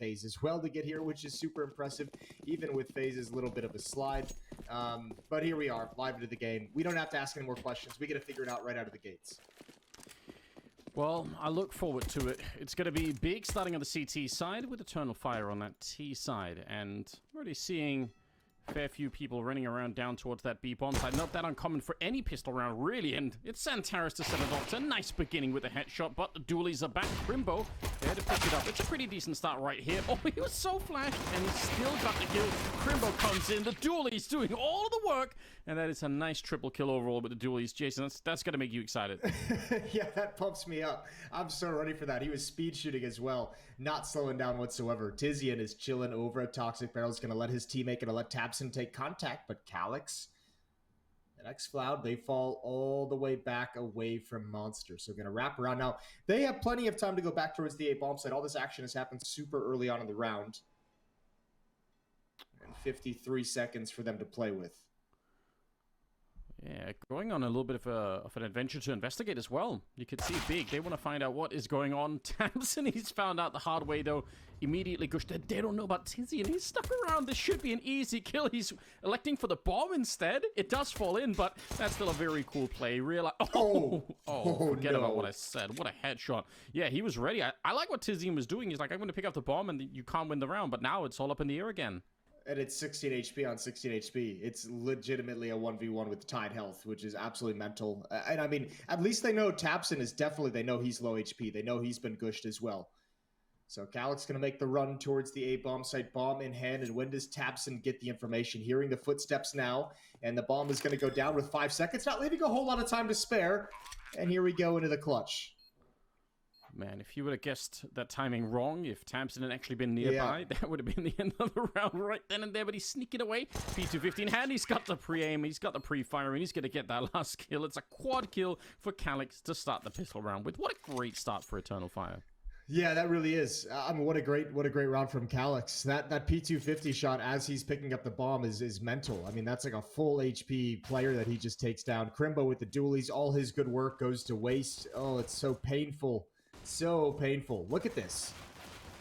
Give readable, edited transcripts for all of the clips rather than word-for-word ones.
FaZe as well to get here, which is super impressive, even with FaZe's little bit of a slide. But here we are, live into the game. We don't have to ask any more questions. We get to figure it out right out of the gates. Well, I look forward to it. It's going to be big starting on the CT side with Eternal Fire on that T side. And I'm already seeing a fair few people running around down towards that B bomb side. Not that uncommon for any pistol round, really. And it's Santaris to set it off. It's a nice beginning with a headshot, but the dualies are back. Crimbo there to pick it up. It's a pretty decent start right here. Oh, he was so flashed, and he still got the kill. Crimbo comes in. The dualies doing all the work. And that is a nice triple kill overall with the dualies. Jason, that's going to make you excited. Yeah, that pumps me up. I'm so ready for that. He was speed shooting as well, not slowing down whatsoever. Tizian is chilling over at Toxic Barrel. He's going to let his teammate, going to let Tabson take contact, but Calyx and X-Cloud, they fall all the way back away from Monster. So going to wrap around. Now, they have plenty of time to go back towards the A bomb site. All this action has happened super early on in the round. And 53 seconds for them to play with. Yeah, going on a little bit of an adventure to investigate as well. You could see Big. They want to find out what is going on. Tamsin, he's found out the hard way, though. Immediately goes, they don't know about Tizzy, and he's stuck around. This should be an easy kill. He's electing for the bomb instead. It does fall in, but that's still a very cool play. Forget about what I said. What a headshot. Yeah, he was ready. I like what Tizzy was doing. He's like, I'm going to pick up the bomb, and you can't win the round. But now it's all up in the air again. And it's 16 HP on 16 HP. It's legitimately a 1v1 with tied health, which is absolutely mental. And I mean, at least they know Tabson is definitely, they know he's low HP. They know he's been gushed as well. So Calyx going to make the run towards the A bomb site, bomb in hand. And when does Tabson get the information? Hearing the footsteps now, and the bomb is going to go down with 5 seconds, not leaving a whole lot of time to spare. And here we go into the clutch. Man, if you would have guessed that timing wrong, if Tamsin had actually been nearby, that would have been the end of the round right then and there, but he's sneaking away. P250 in hand, he's got the pre-aim, he's got the pre-fire, and he's going to get that last kill. It's a quad kill for Calyx to start the pistol round with. What a great start for Eternal Fire. Yeah, that really is. I mean, what a great round from Calyx. That P250 shot as he's picking up the bomb is mental. I mean, that's like a full HP player that he just takes down. Crimbo with the dualies, all his good work goes to waste. Oh, it's so painful. So painful. Look at this.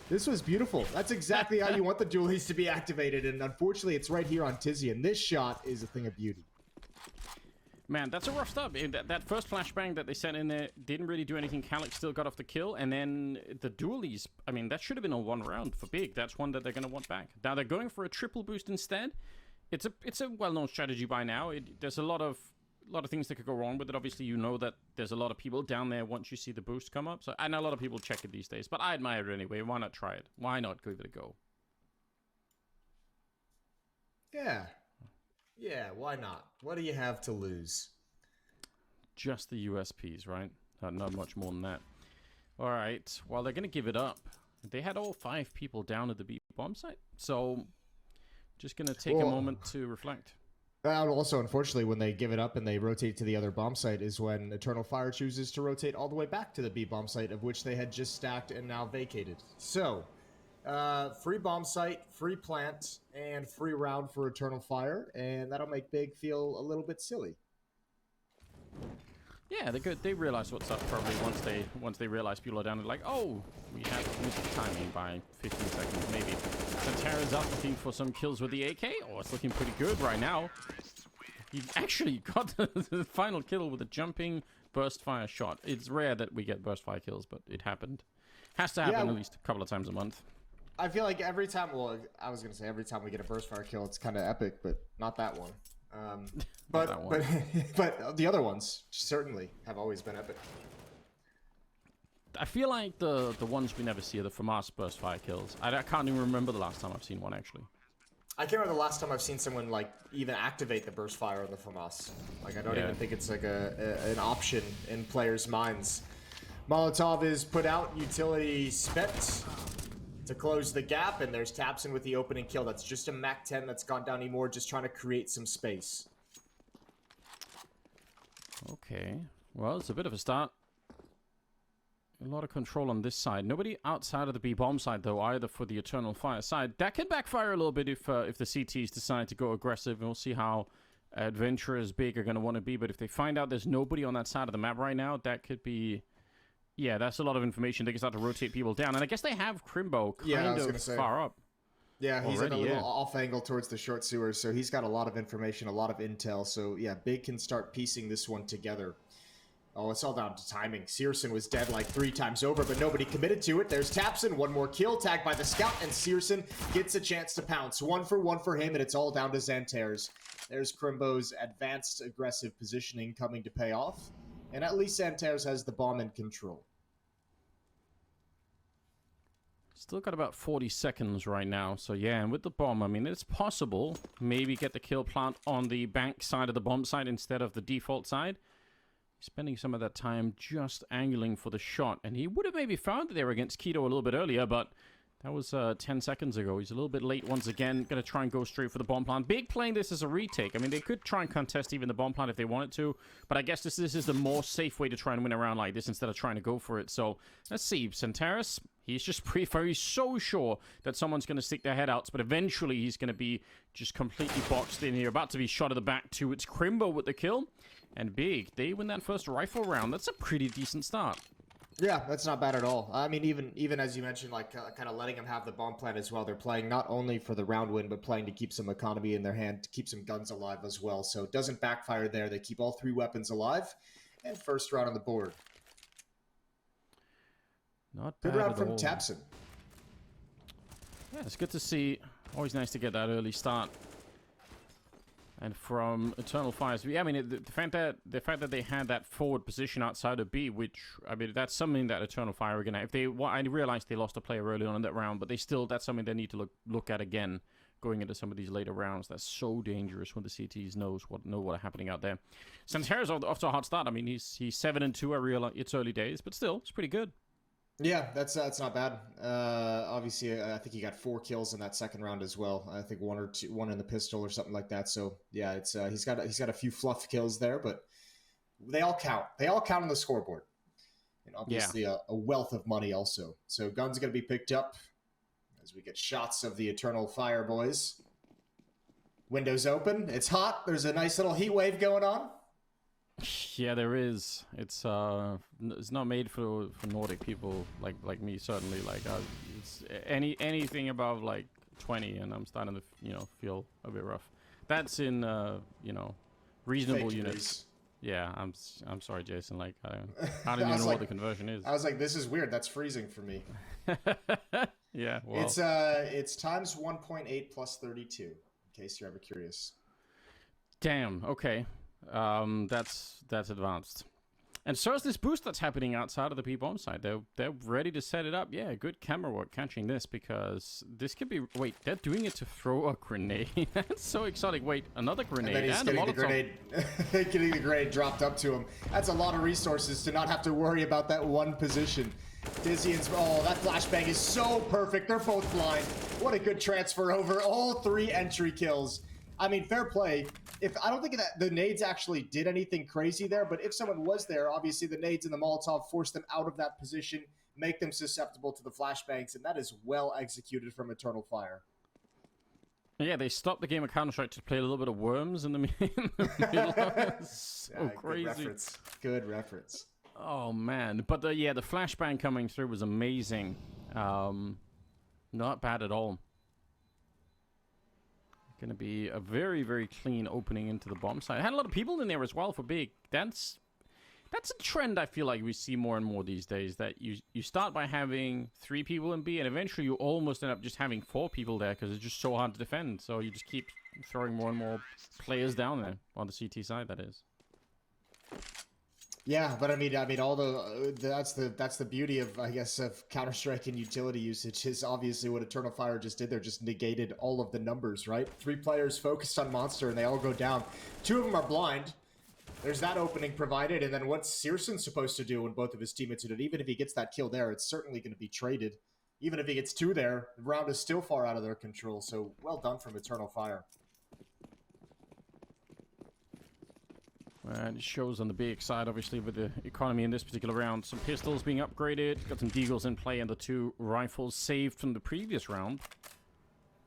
This was beautiful. That's exactly how you want the dualies to be activated, and unfortunately, it's right here on Tizian. This shot is a thing of beauty. Man, that's a rough start. That first flashbang that they sent in there didn't really do anything. Calyx still got off the kill, and then the dualies, I mean, that should have been a one round for Big. That's one that they're going to want back. Now they're going for a triple boost instead. It's a well-known strategy by now. There's a lot of things that could go wrong with it. Obviously, you know that there's a lot of people down there once you see the boost come up. So I know a lot of people check it these days, but I admire it anyway. Why not try it? Why not give it a go? Yeah. Yeah, why not? What do you have to lose? Just the USPs, right? Not much more than that. All right. Well, they're going to give it up. They had all 5 people down at the B bomb site. So just going to take a moment to reflect. Also, unfortunately, when they give it up and they rotate to the other bomb site is when Eternal Fire chooses to rotate all the way back to the B bomb site, of which they had just stacked and now vacated. So, free bomb site, free plant, and free round for Eternal Fire, and that'll make Big feel a little bit silly. Yeah, they're good. They realize what's up probably once they realize people are down. They're like, oh, we have missed the timing by 15 seconds maybe. Santara's up looking for some kills with the AK. Oh, it's looking pretty good right now. He actually got the final kill with a jumping burst fire shot. It's rare that we get burst fire kills, but it happened. Has to happen at least a couple of times a month. I feel like every time, well, I was going to say every time we get a burst fire kill, it's kind of epic, but not that one. But the other ones certainly have always been epic. I feel like the ones we never see are the FAMAS burst fire kills. I can't even remember the last time I've seen one, actually. I can't remember the last time I've seen someone, like, even activate the burst fire on the FAMAS. Like, I don't even think it's, like, an option in players' minds. Molotov is put out, utility spent to close the gap, and there's Tabson with the opening kill. That's just a Mac 10 that's gone down anymore, just trying to create some space. Okay. Well, it's a bit of a start. A lot of control on this side. Nobody outside of the B-bomb side, though, either for the Eternal Fire side. That can backfire a little bit if the CTs decide to go aggressive, and we'll see how adventurous Big are going to want to be. But if they find out there's nobody on that side of the map right now, that could be Yeah, that's a lot of information. They can start to rotate people down. And I guess they have Crimbo kind of far up. Yeah, he's in a little off angle towards the short sewers, so he's got a lot of information, a lot of intel. So yeah, Big can start piecing this one together. Oh, it's all down to timing. Searson was dead like 3 times over, but nobody committed to it. There's Tapson, one more kill, tagged by the scout, and Searson gets a chance to pounce. 1 for 1 for him, and it's all down to Xantares. There's Crimbo's advanced aggressive positioning coming to pay off, and at least Xantares has the bomb in control. Still got about 40 seconds right now. So yeah, and with the bomb, I mean, it's possible. Maybe get the kill plant on the bank side of the bomb side instead of the default side. Spending some of that time just angling for the shot. And he would have maybe found it there against Keto a little bit earlier, but that was 10 seconds ago. He's a little bit late once again. Going to try and go straight for the bomb plant. Big playing this as a retake. I mean, they could try and contest even the bomb plant if they wanted to, but I guess this is the more safe way to try and win a round like this instead of trying to go for it. So let's see. Xantares, he's just he's so sure that someone's going to stick their head out, but eventually he's going to be just completely boxed in here. About to be shot at the back too. It's Crimbo with the kill. And Big, they win that first rifle round. That's a pretty decent start. Yeah, that's not bad at all. I mean, even as you mentioned, like kind of letting them have the bomb plant as well. They're playing not only for the round win, but playing to keep some economy in their hand, to keep some guns alive as well. So it doesn't backfire there. They keep all 3 weapons alive, and first round on the board. Not bad. Good round from Tapson. Yeah, it's good to see. Always nice to get that early start. And from Eternal Fires, yeah, I mean, the fact that they had that forward position outside of B, which, I mean, that's something that Eternal Fire are gonna. I realized they lost a player early on in that round, but that's something they need to look at again going into some of these later rounds. That's so dangerous when the CTs know what are happening out there. Xantares off to a hot start. I mean, he's 7-2. I realize it's early days, but still, it's pretty good. Yeah, that's not bad. Obviously, I think he got 4 kills in that second round as well. I think 1 or 2, 1 in the pistol or something like that. So yeah, it's he's got a few fluff kills there, but they all count. They all count on the scoreboard, and obviously a wealth of money also. So guns gonna be picked up as we get shots of the Eternal Fire boys. Windows open. It's hot. There's a nice little heat wave going on. Yeah, there is. It's not made for Nordic people like me, certainly. Like it's anything above like 20, and I'm starting to feel a bit rough. That's in reasonable units. Yeah, I'm sorry, Jason. Like I don't even know what the conversion is. I was like, this is weird. That's freezing for me. Yeah, well. It's times 1.8 plus 32. In case you're ever curious. Damn. Okay. That's advanced. And so is this boost that's happening outside of the P-bomb side. They're ready to set it up. Yeah, good camera work catching this, because this could be... Wait, they're doing it to throw a grenade. That's so exciting. Wait, another grenade. And then he's getting the grenade. Getting the grenade dropped up to him. That's a lot of resources to not have to worry about that one position. Dizzy and... Oh, that flashbang is so perfect. They're both blind. What a good transfer over. All 3 entry kills. I mean, fair play. I don't think that the nades actually did anything crazy there, but if someone was there, obviously the nades and the Molotov force them out of that position, make them susceptible to the flashbangs, and that is well executed from Eternal Fire. Yeah, they stopped the game of Counter-Strike to play a little bit of Worms in the middle. So crazy. Good reference. Oh, man. But yeah, the flashbang coming through was amazing. Not bad at all. Going to be a very, very clean opening into the bomb site. Had a lot of people in there as well for Big. That's a trend I feel like we see more and more these days, that you start by having 3 people in B, and eventually you almost end up just having 4 people there because it's just so hard to defend. So you just keep throwing more and more players down there on the CT side, that is. Yeah, but I mean, all that's the beauty of, I guess, of Counter-Strike and utility usage is obviously what Eternal Fire just did. There just negated all of the numbers, right? 3 players focused on Monster, and they all go down. 2 of them are blind. There's that opening provided, and then what's Searson's supposed to do when both of his teammates are dead? Even if he gets that kill there, it's certainly going to be traded. Even if he gets 2 there, the round is still far out of their control. So well done from Eternal Fire. And it shows on the BX side, obviously, with the economy in this particular round. Some pistols being upgraded. Got some deagles in play, and the 2 rifles saved from the previous round.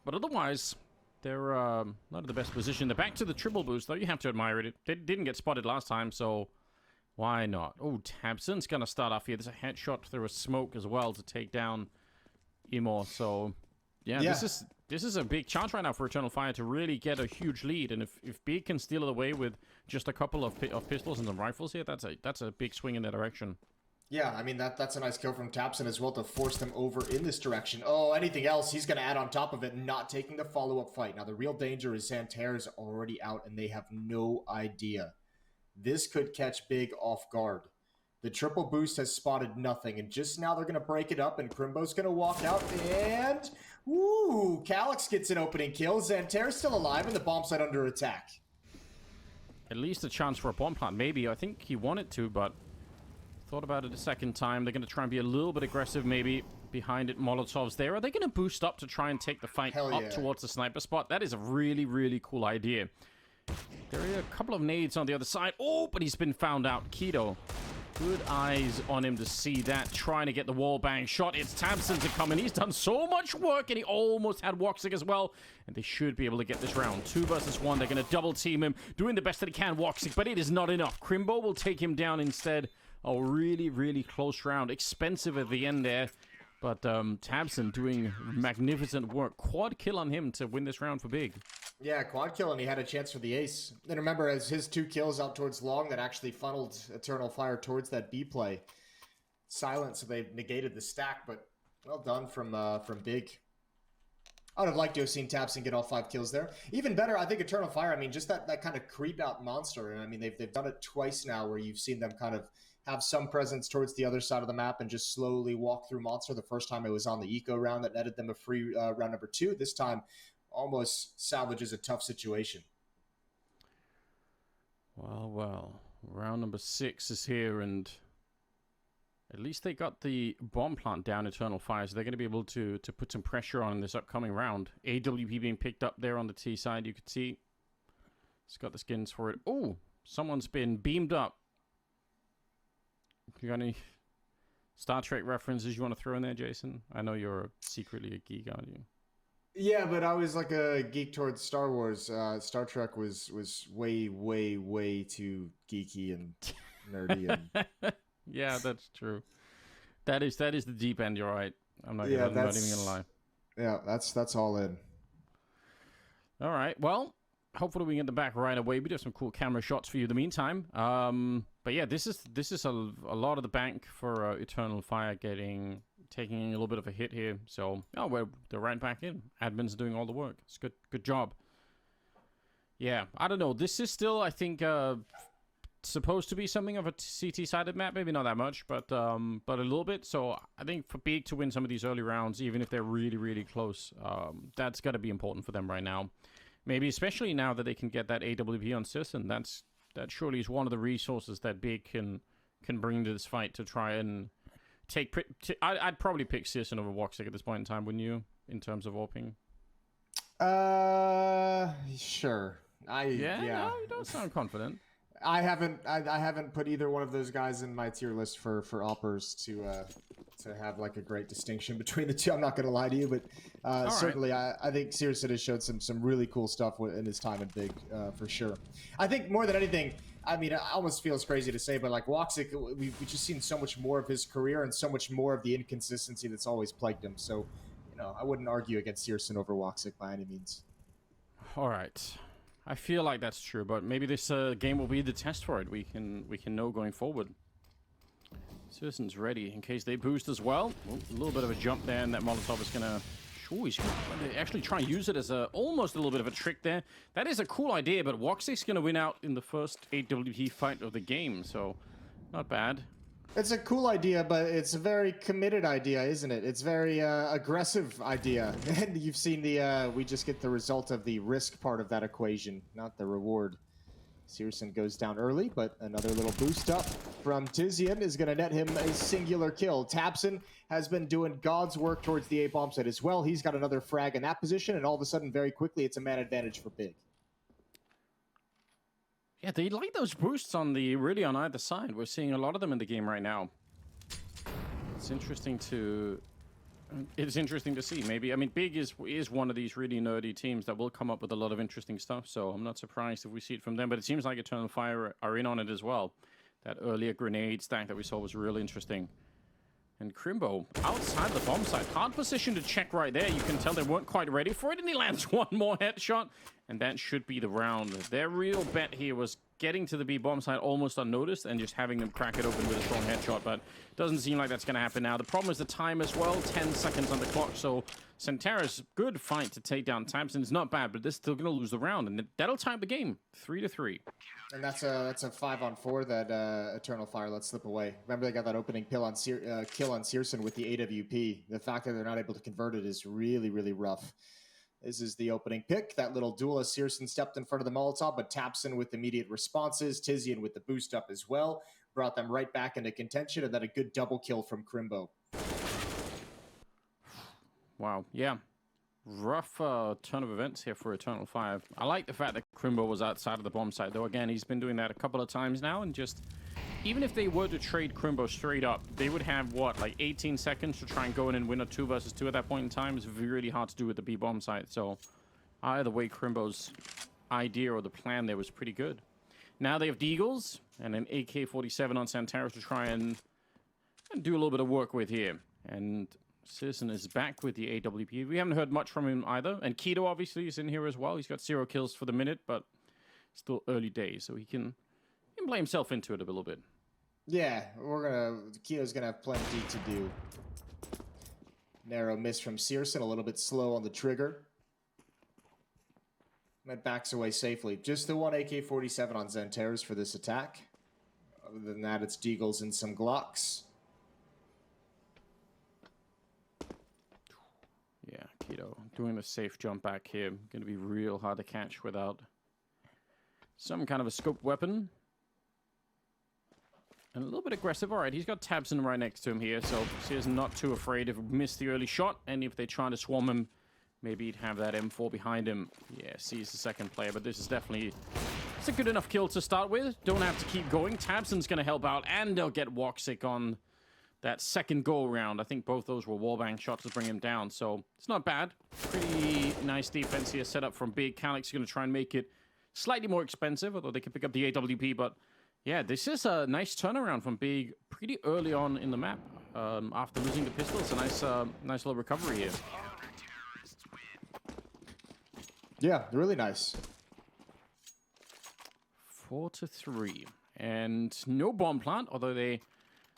But otherwise, they're not in the best position. They're back to the triple boost, though. You have to admire it. They didn't get spotted last time, so Why not? Oh, Tabson's going to start off here. There's a headshot through a smoke as well to take down Imor. So, yeah, this is a big chance right now for Eternal Fire to really get a huge lead. And if Big can steal it away with just a couple of pistols and some rifles here, that's a big swing in their direction. Yeah, I mean, that's a nice kill from Tapson as well to force them over in this direction. Oh, anything else, he's going to add on top of it, not taking the follow-up fight. Now, the real danger is Santerre is already out, and they have no idea. This could catch Big off guard. The triple boost has spotted nothing, and just now they're going to break it up, and Crimbo's going to walk out, and... Ooh, Calyx gets an opening kill. Santerre's still alive, and the bomb site under attack. At least a chance for a bomb plant. Maybe. I think he wanted to, but... Thought about it a second time. They're going to try and be a little bit aggressive, maybe. Behind it, Molotovs there. Are they going to boost up to try and take the fight up towards the sniper spot? That is a really, really cool idea. There are a couple of nades on the other side. Oh, but he's been found out. Keto. Good eyes on him to see that. Trying to get the wall bang shot. It's Tabson to come in. He's done so much work, and he almost had Woxic as well. And they should be able to get this round. 2 versus 1. They're going to double team him. Doing the best that he can, Woxic, but it is not enough. Crimbo will take him down instead. A really, really close round. Expensive at the end there. But Tabson doing magnificent work. Quad kill on him to win this round for Big. Yeah, quad kill, and he had a chance for the ace. And remember, as his 2 kills out towards long, that actually funneled Eternal Fire towards that B play. Silent, so they negated the stack, but well done from Big. I would have liked to have seen Tabson get all 5 kills there. Even better, I think Eternal Fire, I mean, just that kind of creep out monster. And I mean, they've done it twice now where you've seen them kind of have some presence towards the other side of the map and just slowly walk through monster. The first time it was on the eco round that netted them a free round number 2. This time almost salvages a tough situation. Well. Round number 6 is here, and at least they got the bomb plant down, Eternal Fire, so they're going to be able to put some pressure on in this upcoming round. AWP being picked up there on the T side, you could see. It's got the skins for it. Oh, someone's been beamed up. You got any Star Trek references you want to throw in there, Jason? I know you're secretly a geek, aren't you? Yeah, but I was like a geek towards Star Wars. Star Trek was way, way, way too geeky and nerdy. And... Yeah, that's true. That is the deep end. You're right. I'm not even gonna lie. Yeah, that's all in. All right. Well, hopefully we can get the back right away. We do have some cool camera shots for you in the meantime. But yeah, this is a lot of the bank for Eternal Fire taking a little bit of a hit here. So they're right back in. Admin's doing all the work. It's good job. Yeah, I don't know. This is still, I think, supposed to be something of a CT-sided map. Maybe not that much, but a little bit. So I think for Big to win some of these early rounds, even if they're really, really close, that's got to be important for them right now. Maybe especially now that they can get that AWP on Sisson. That surely is one of the resources that Big can bring to this fight to try and take... I'd probably pick Sisson over Woxic at this point in time, wouldn't you? In terms of AWPing? Sure. No, you don't sound confident. I haven't put either one of those guys in my tier list for AWPers to have like a great distinction between the two. I'm not going to lie to you, but certainly right. I think Searson has showed some really cool stuff in his time in Big, for sure. I think more than anything, I mean, it almost feels crazy to say, but like Woxic, we've just seen so much more of his career and so much more of the inconsistency that's always plagued him. So, I wouldn't argue against Searson over Woxic by any means. All right. I feel like that's true, but maybe this game will be the test for it. We can know going forward. Citizen's ready in case they boost as well. Oh, a little bit of a jump there, and that Molotov is gonna... Ooh, he's gonna actually try and use it as almost a little bit of a trick there. That is a cool idea, but Woxic's gonna win out in the first AWP fight of the game, so not bad. It's a cool idea, but it's a very committed idea, isn't it? It's very aggressive idea. And you've seen we just get the result of the risk part of that equation, not the reward. Searson goes down early, but another little boost up from Tizian is going to net him a singular kill. Tabson has been doing God's work towards the A-bomb site as well. He's got another frag in that position, and all of a sudden, very quickly, it's a man advantage for Big. Yeah, they like those boosts on either side. We're seeing a lot of them in the game right now. It's interesting to see. Maybe, I mean, Big is one of these really nerdy teams that will come up with a lot of interesting stuff. So I'm not surprised if we see it from them. But it seems like Eternal Fire are in on it as well. That earlier grenade stack that we saw was really interesting. And Crimbo, outside the bomb site. Hard position to check right there. You can tell they weren't quite ready for it, and he lands one more headshot. And that should be the round. Their real bet here was getting to the B bomb site almost unnoticed and just having them crack it open with a strong headshot. But doesn't seem like that's going to happen now. The problem is the time as well. 10 seconds on the clock. So Centera's good fight to take down tabseN. It's not bad, but they're still going to lose the round. And that'll tie the game 3-3. And that's a 5-on-4 that Eternal Fire lets slip away. Remember, they got that opening kill on Searson with the AWP. The fact that they're not able to convert it is really, really rough. This is the opening pick. That little duel as Searson stepped in front of the Molotov, but tabseN with immediate responses. Tizian with the boost up as well. Brought them right back into contention, and then a good double kill from Crimbo. Wow, yeah. Rough turn of events here for Eternal Fire. I like the fact that Crimbo was outside of the bomb site, though. Again, he's been doing that a couple of times now, and just... Even if they were to trade Crimbo straight up, they would have, what, like 18 seconds to try and go in and win a 2 versus 2 at that point in time. It's really hard to do with the B bomb site. So either way, Crimbo's idea or the plan there was pretty good. Now they have Deagles and an AK-47 on Santaris to try and do a little bit of work with here. And Citizen is back with the AWP. We haven't heard much from him either. And Keto obviously is in here as well. He's got 0 kills for the minute, but still early days. So he can play himself into it a little bit. Yeah, Keto's gonna have plenty to do. Narrow miss from Searson, a little bit slow on the trigger. That backs away safely. Just the one AK-47 on Xantares for this attack. Other than that, it's Deagles and some Glocks. Yeah, Keto doing a safe jump back here. Going to be real hard to catch without some kind of a scoped weapon. And a little bit aggressive. All right, he's got tabseN right next to him here, so he's not too afraid of miss the early shot. And if they try to swarm him, maybe he'd have that M4 behind him. Yeah, sees the second player, but this is definitely... It's a good enough kill to start with. Don't have to keep going. tabseN's going to help out, and they'll get Woxic on that second go-around. I think both those were wallbang shots to bring him down, so it's not bad. Pretty nice defense here set up from Big. Calyx is going to try and make it slightly more expensive, although they can pick up the AWP, but... Yeah, this is a nice turnaround from Big pretty early on in the map. After losing the pistol, it's a nice little recovery here. Yeah, really nice. 4-3. And no bomb plant, although they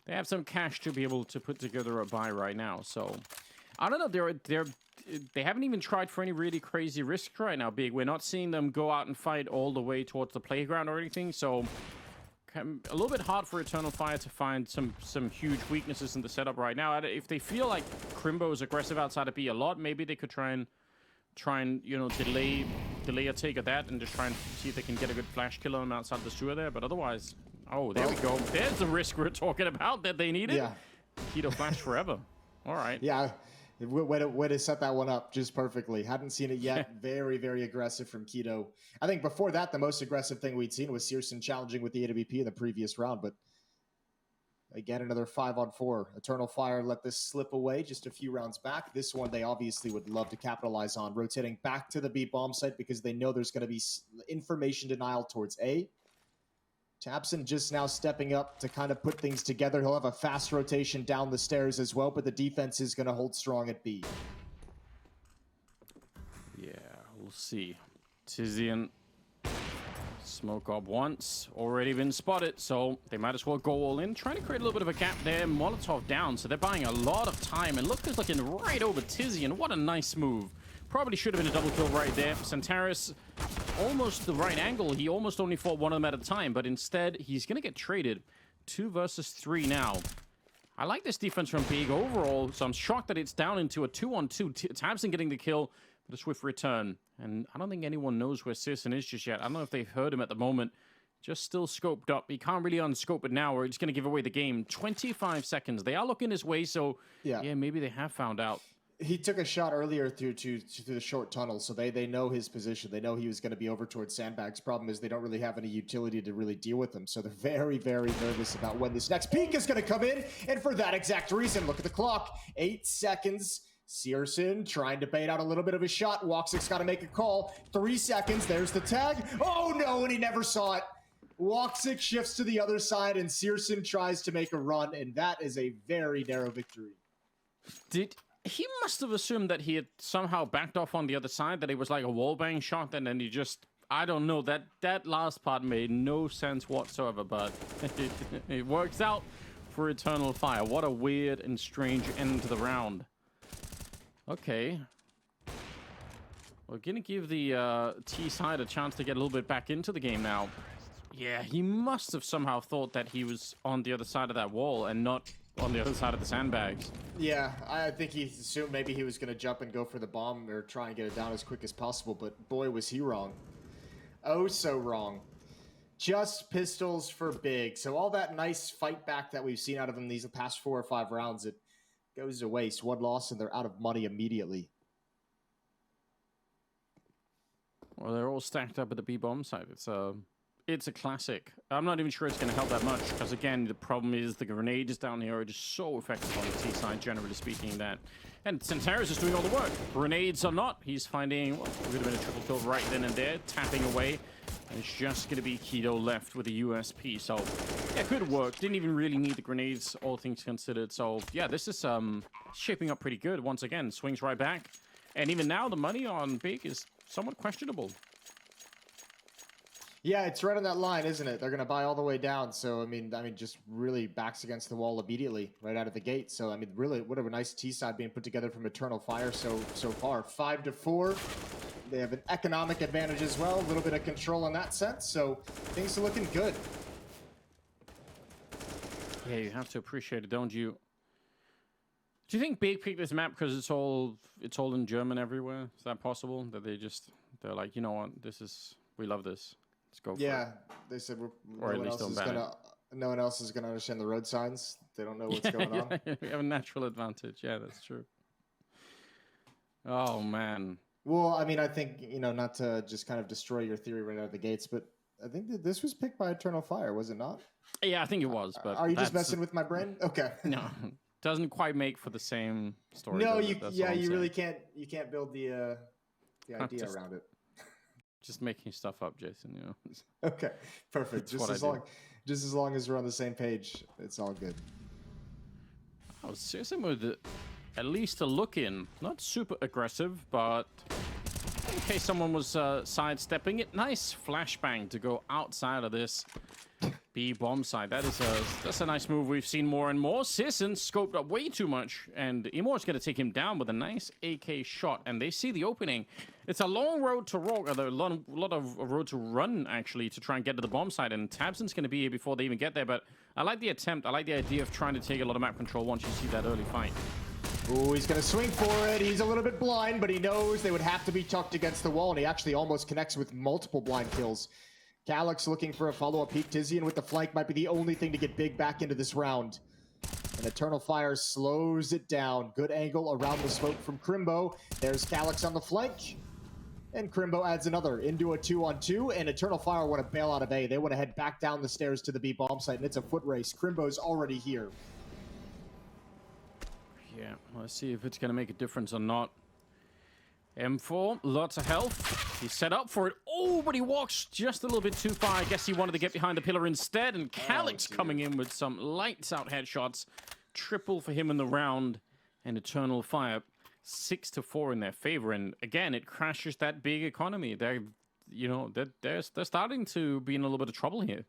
have some cash to be able to put together a buy right now. So, I don't know, they haven't even tried for any really crazy risk right now, Big. We're not seeing them go out and fight all the way towards the playground or anything, so... A little bit hard for Eternal Fire to find some huge weaknesses in the setup right now. If they feel like Crimbo is aggressive outside of B a lot, maybe they could try and you know, delay a take of that and just try and see if they can get a good flash kill on him outside the sewer there. But otherwise, oh, there we go. There's the risk we're talking about that they needed. Yeah. Keto flash forever. All right. Yeah. Way to set that one up just perfectly. Hadn't seen it yet. Very, very aggressive from Keto. I think before that, the most aggressive thing we'd seen was Searson challenging with the AWP in the previous round. But again, another 5-on-4. Eternal Fire let this slip away just a few rounds back. This one they obviously would love to capitalize on, rotating back to the B bomb site because they know there's going to be information denial towards A. tabseN just now stepping up to kind of put things together. He'll have a fast rotation down the stairs as well, but the defense is going to hold strong at B. Yeah, we'll see. Tizian, smoke up once, already been spotted, so they might as well go all in. Trying to create a little bit of a gap there. Molotov down, so they're buying a lot of time. And look who's looking right over Tizian. What a nice move. Probably should have been a double kill right there. Santaris, almost the right angle. He almost only fought one of them at a time, but instead, he's going to get traded. 2 versus 3 now. I like this defense from Big overall, so I'm shocked that it's down into a 2-on-2. tabseN getting the kill, but a swift return. And I don't think anyone knows where Searson is just yet. I don't know if they've heard him at the moment. Just still scoped up. He can't really unscope it now, or it's going to give away the game. 25 seconds. They are looking his way, so yeah, maybe they have found out. He took a shot earlier through the short tunnel, so they know his position. They know he was going to be over towards sandbags. Problem is they don't really have any utility to really deal with him, so they're very, very nervous about when this next peek is going to come in. And for that exact reason, look at the clock. 8 seconds. Searson trying to bait out a little bit of a shot. Woxic's got to make a call. 3 seconds. There's the tag. Oh, no, and he never saw it. Woxic shifts to the other side, and Searson tries to make a run, and that is a very narrow victory. He must have assumed that he had somehow backed off on the other side, that it was like a wallbang shot, and then he just... I don't know, that last part made no sense whatsoever, but it works out for Eternal Fire. What a weird and strange end to the round. Okay. We're gonna give the T side a chance to get a little bit back into the game now. Yeah, he must have somehow thought that he was on the other side of that wall and not on the other side of the sandbags. Yeah, I think he assumed maybe he was gonna jump and go for the bomb or try and get it down as quick as possible, but boy was he wrong. Oh, so wrong. Just pistols for big. So all that nice fight back that we've seen out of him these past 4 or 5 rounds, it goes to waste. One loss and they're out of money immediately. Well, they're all stacked up at the B-bomb site. It's a classic. I'm not even sure it's going to help that much, because again, the problem is the grenades down here are just so effective on the T side, generally speaking, that... And Centauros is doing all the work. Grenades or not, he's finding, well, a bit of a triple kill right then and there, tapping away. And it's just going to be Keto left with a USP. So, yeah, good work. Didn't even really need the grenades, all things considered. So, yeah, this is shaping up pretty good. Once again, swings right back. And even now, the money on Big is somewhat questionable. Yeah, it's right on that line, isn't it? They're going to buy all the way down. So, I mean, just really backs against the wall immediately right out of the gate. So, I mean, really, what a nice T-side being put together from Eternal Fire so far. 5-4. They have an economic advantage as well. A little bit of control in that sense. So, things are looking good. Yeah, you have to appreciate it, don't you? Do you think Big picked this map because it's all in German everywhere? Is that possible? That they're like, you know what, we love this. Let's go for it. Yeah, they said no one else is gonna understand the road signs. They don't know what's going on. We have a natural advantage. Yeah, that's true. Oh man. Well, I mean, I think, not to just kind of destroy your theory right out of the gates, but I think that this was picked by Eternal Fire, was it not? Yeah, I think it was. But are you just messing with my brain? Okay. No, doesn't quite make for the same story. No, you really can't. You can't build the idea around it. Just making stuff up, Jason. Okay, perfect. Just as long as we're on the same page, it's all good. Oh, seriously, with at least a look in. Not super aggressive, but in case someone was sidestepping it, nice flashbang to go outside of this B-bomb side. That's a nice move we've seen more and more. Sisson scoped up way too much, and Imor's going to take him down with a nice AK shot, and they see the opening. It's a long road to walk, a lot of road to run, actually, to try and get to the bomb site, and Tabson's going to be here before they even get there, but I like the attempt. I like the idea of trying to take a lot of map control once you see that early fight. Ooh, he's going to swing for it. He's a little bit blind, but he knows they would have to be tucked against the wall, and he actually almost connects with multiple blind kills. Calyx looking for a follow-up peek. Tizian with the flank might be the only thing to get Big back into this round. And Eternal Fire slows it down. Good angle around the smoke from Crimbo. There's Calyx on the flank. And Crimbo adds another into a 2-on-2. And Eternal Fire want to bail out of A. They want to head back down the stairs to the B bomb site. And it's a foot race. Crimbo's already here. Yeah, let's see if it's going to make a difference or not. M4, lots of health. He's set up for it. Oh, but he walks just a little bit too far. I guess he wanted to get behind the pillar instead. And Calyx coming in with some lights out headshots. Triple for him in the round. And Eternal Fire, 6-4 in their favor. And again, it crashes that Big economy. They're starting to be in a little bit of trouble here.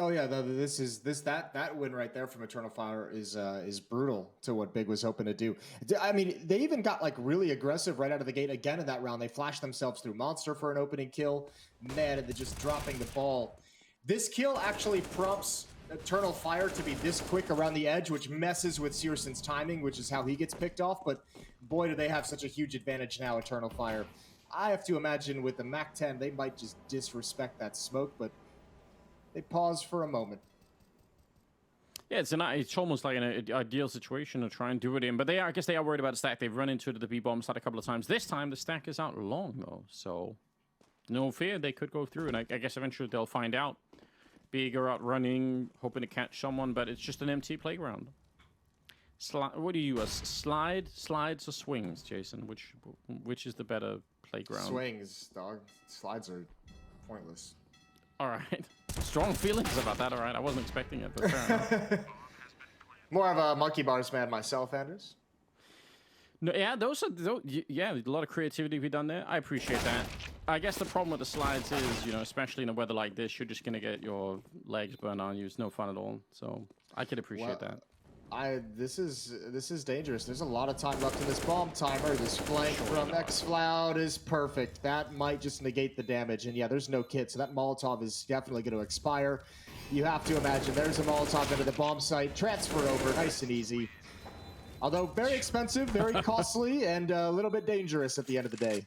Oh yeah, that win right there from Eternal Fire is brutal to what Big was hoping to do. I mean, they even got like really aggressive right out of the gate again in that round. They flashed themselves through Monster for an opening kill. Man, and they're just dropping the ball. This kill actually prompts Eternal Fire to be this quick around the edge, which messes with Searson's timing, which is how he gets picked off. But boy, do they have such a huge advantage now, Eternal Fire. I have to imagine with the MAC-10, they might just disrespect that smoke, but they pause for a moment. Yeah, it's almost like an ideal situation to try and do it in. But I guess they are worried about the stack. They've run into the B-bomb site a couple of times. This time, the stack is out long, though. So, no fear, they could go through. And I guess eventually they'll find out. Big are out running, hoping to catch someone. But it's just an empty playground. What do you use? Slides, or swings, Jason? Which is the better playground? Swings, dog. Slides are pointless. All right. Strong feelings about that, all right. I wasn't expecting it, but fair enough. More of a monkey bars man myself, Anders. No, yeah, yeah, a lot of creativity to be done there. I appreciate that. I guess the problem with the slides is, you know, especially in a weather like this, you're just going to get your legs burned on you. It's no fun at all. So I could appreciate that. This is dangerous. There's a lot of time left in this bomb timer. This flank from X-Cloud is perfect. That might just negate the damage. And yeah, there's no kit, so that Molotov is definitely going to expire. You have to imagine there's a Molotov into the bomb site. Transfer over, nice and easy. Although very expensive, very costly, and a little bit dangerous at the end of the day.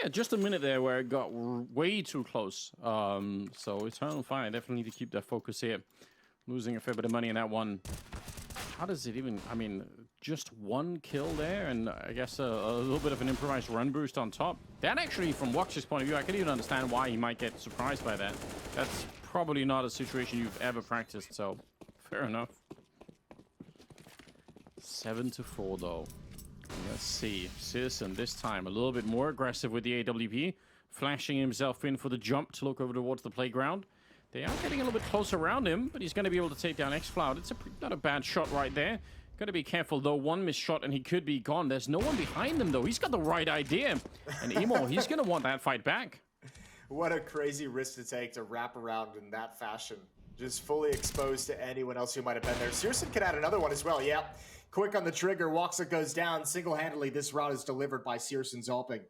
Yeah, just a minute there where it got way too close. So Eternal Fire definitely need to keep their focus here. Losing a fair bit of money in that one. How does it even... I mean, just one kill there, and I guess a little bit of an improvised run boost on top. That actually, from Wox's point of view, I can even understand why he might get surprised by that. That's probably not a situation you've ever practiced, so fair enough. 7-4, though. Let's see. Searson, this time, a little bit more aggressive with the AWP. Flashing himself in for the jump to look over towards the playground. They are getting a little bit close around him, but he's going to be able to take down X-Cloud. It's not a bad shot right there. Got to be careful, though. One missed shot, and he could be gone. There's no one behind him, though. He's got the right idea. And Emo, he's going to want that fight back. What a crazy risk to take to wrap around in that fashion. Just fully exposed to anyone else who might have been there. Searson could add another one as well, yeah. Quick on the trigger, Woxa goes down. Single-handedly, this round is delivered by Searson's ulping.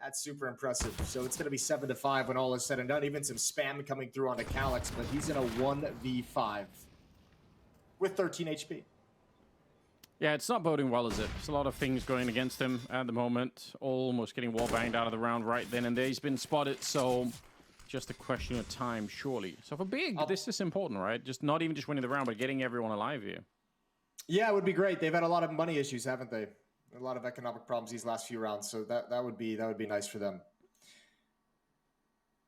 That's super impressive. So it's going to be 7-5 when all is said and done. Even some spam coming through onto Calyx, but he's in a 1v5 with 13 HP. Yeah, it's not boding well, is it? There's a lot of things going against him at the moment. Almost getting wall banged out of the round right then and there. He's been spotted, so just a question of time, surely. So for Big, this is important, right? Just not even just winning the round, but getting everyone alive here. Yeah, it would be great. They've had a lot of money issues, haven't they? A lot of economic problems these last few rounds, so that would be nice for them.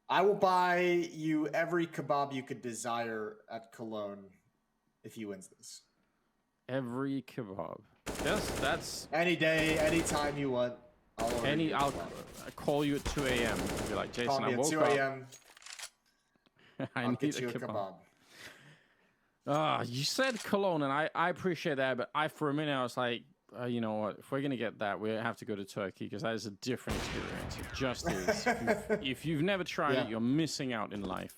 I will buy you every kebab you could desire at Cologne if he wins this. Every kebab. That's any day, any time you want. I'll call you at 2 a.m. Be like, Jason, call me I woke at 2 a.m. I'll get you a kebab. You said Cologne, and I appreciate that, but for a minute I was like, you know what? If we're gonna get that, we have to go to Turkey because that is a different experience. It just is. If you've never tried it, you're missing out in life.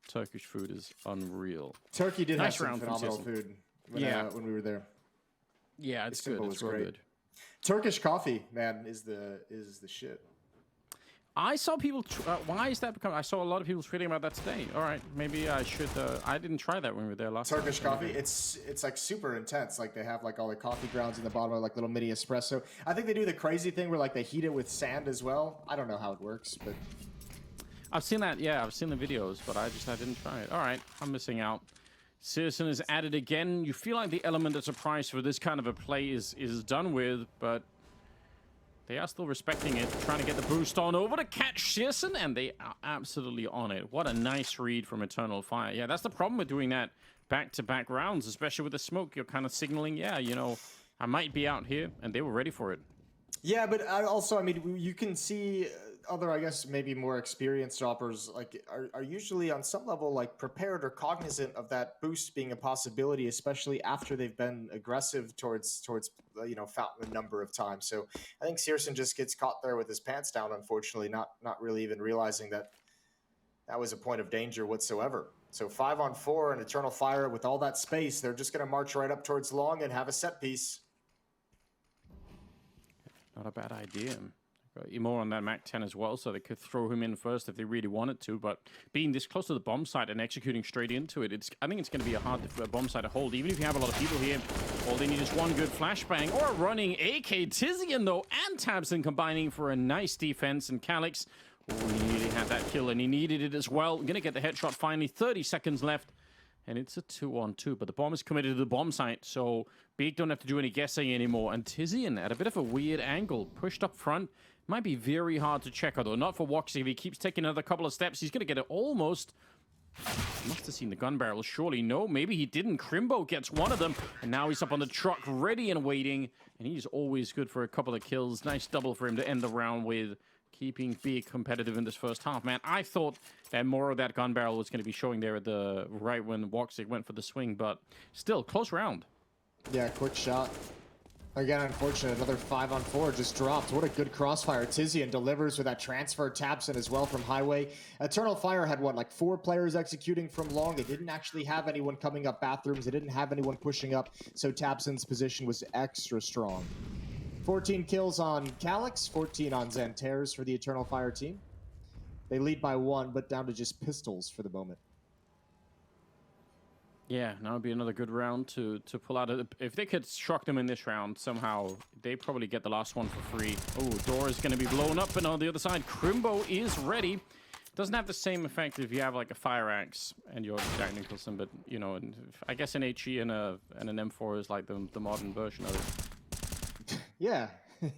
Turkish food is unreal. Turkey did have some phenomenal food when we were there. Yeah, it's good. It's real good. Turkish coffee, man, is the shit. I saw people. Why is that become? I saw a lot of people tweeting about that today. All right, maybe I should. I didn't try that when we were there last. Turkish coffee. It's like super intense. Like they have like all the coffee grounds in the bottom of like little mini espresso. I think they do the crazy thing where like they heat it with sand as well. I don't know how it works, but I've seen that. Yeah, I've seen the videos, but I didn't try it. All right, I'm missing out. Searson is added again. You feel like the element of surprise for this kind of a play is done with, but they are still respecting it, trying to get the boost on over to catch Searson, and they are absolutely on it. What a nice read from Eternal Fire. Yeah, that's the problem with doing that back-to-back rounds, especially with the smoke. You're kind of signaling, yeah, you know, I might be out here, and they were ready for it. Yeah, but also, I mean, you can see other, I guess, maybe more experienced droppers like are usually on some level like prepared or cognizant of that boost being a possibility, especially after they've been aggressive towards you know, Fountain a number of times. So I think Searson just gets caught there with his pants down, unfortunately, not really even realizing that was a point of danger whatsoever. So 5-on-4 and Eternal Fire with all that space, they're just going to march right up towards long and have a set piece. Not a bad idea. Emo on that Mac 10 as well, so they could throw him in first if they really wanted to, but being this close to the bomb site and executing straight into it, I think it's going to be a hard bomb site to hold. Even if you have a lot of people here, all they need is one good flashbang or a running AK. Tizian, though, and Tabson combining for a nice defense, and Calyx really had that kill, and he needed it as well. Going to get the headshot finally, 30 seconds left, and it's a 2-on-2, but the bomb is committed to the bomb site, so Big don't have to do any guessing anymore, and Tizian at a bit of a weird angle, pushed up front. Might be very hard to check, although not for Woxy. If he keeps taking another couple of steps, he's going to get it almost. Must have seen the gun barrel. Surely no, maybe he didn't. Crimbo gets one of them, and now he's up on the truck, ready and waiting, and he's always good for a couple of kills. Nice double for him to end the round with. keeping Big competitive in this first half. Man, I thought that more of that gun barrel was going to be showing there at the right when Woxic went for the swing, but still, close round. Yeah, quick shot. Again, unfortunate, another 5-on-4 just dropped. What a good crossfire. Tizian delivers with that transfer. Tabson as well from Highway. Eternal Fire had, what, like 4 players executing from long. They didn't actually have anyone coming up bathrooms. They didn't have anyone pushing up, so Tabson's position was extra strong. 14 kills on Calyx, 14 on Xantares for the Eternal Fire team. They lead by 1, but down to just pistols for the moment. Yeah, now would be another good round to pull out. If they could shock them in this round somehow, they probably get the last one for free. Oh, door is going to be blown up, and on the other side, Crimbo is ready. Doesn't have the same effect if you have like a fire axe and you're Jack Nicholson, but you know, I guess an HE and an M4 is like the modern version of it. Yeah,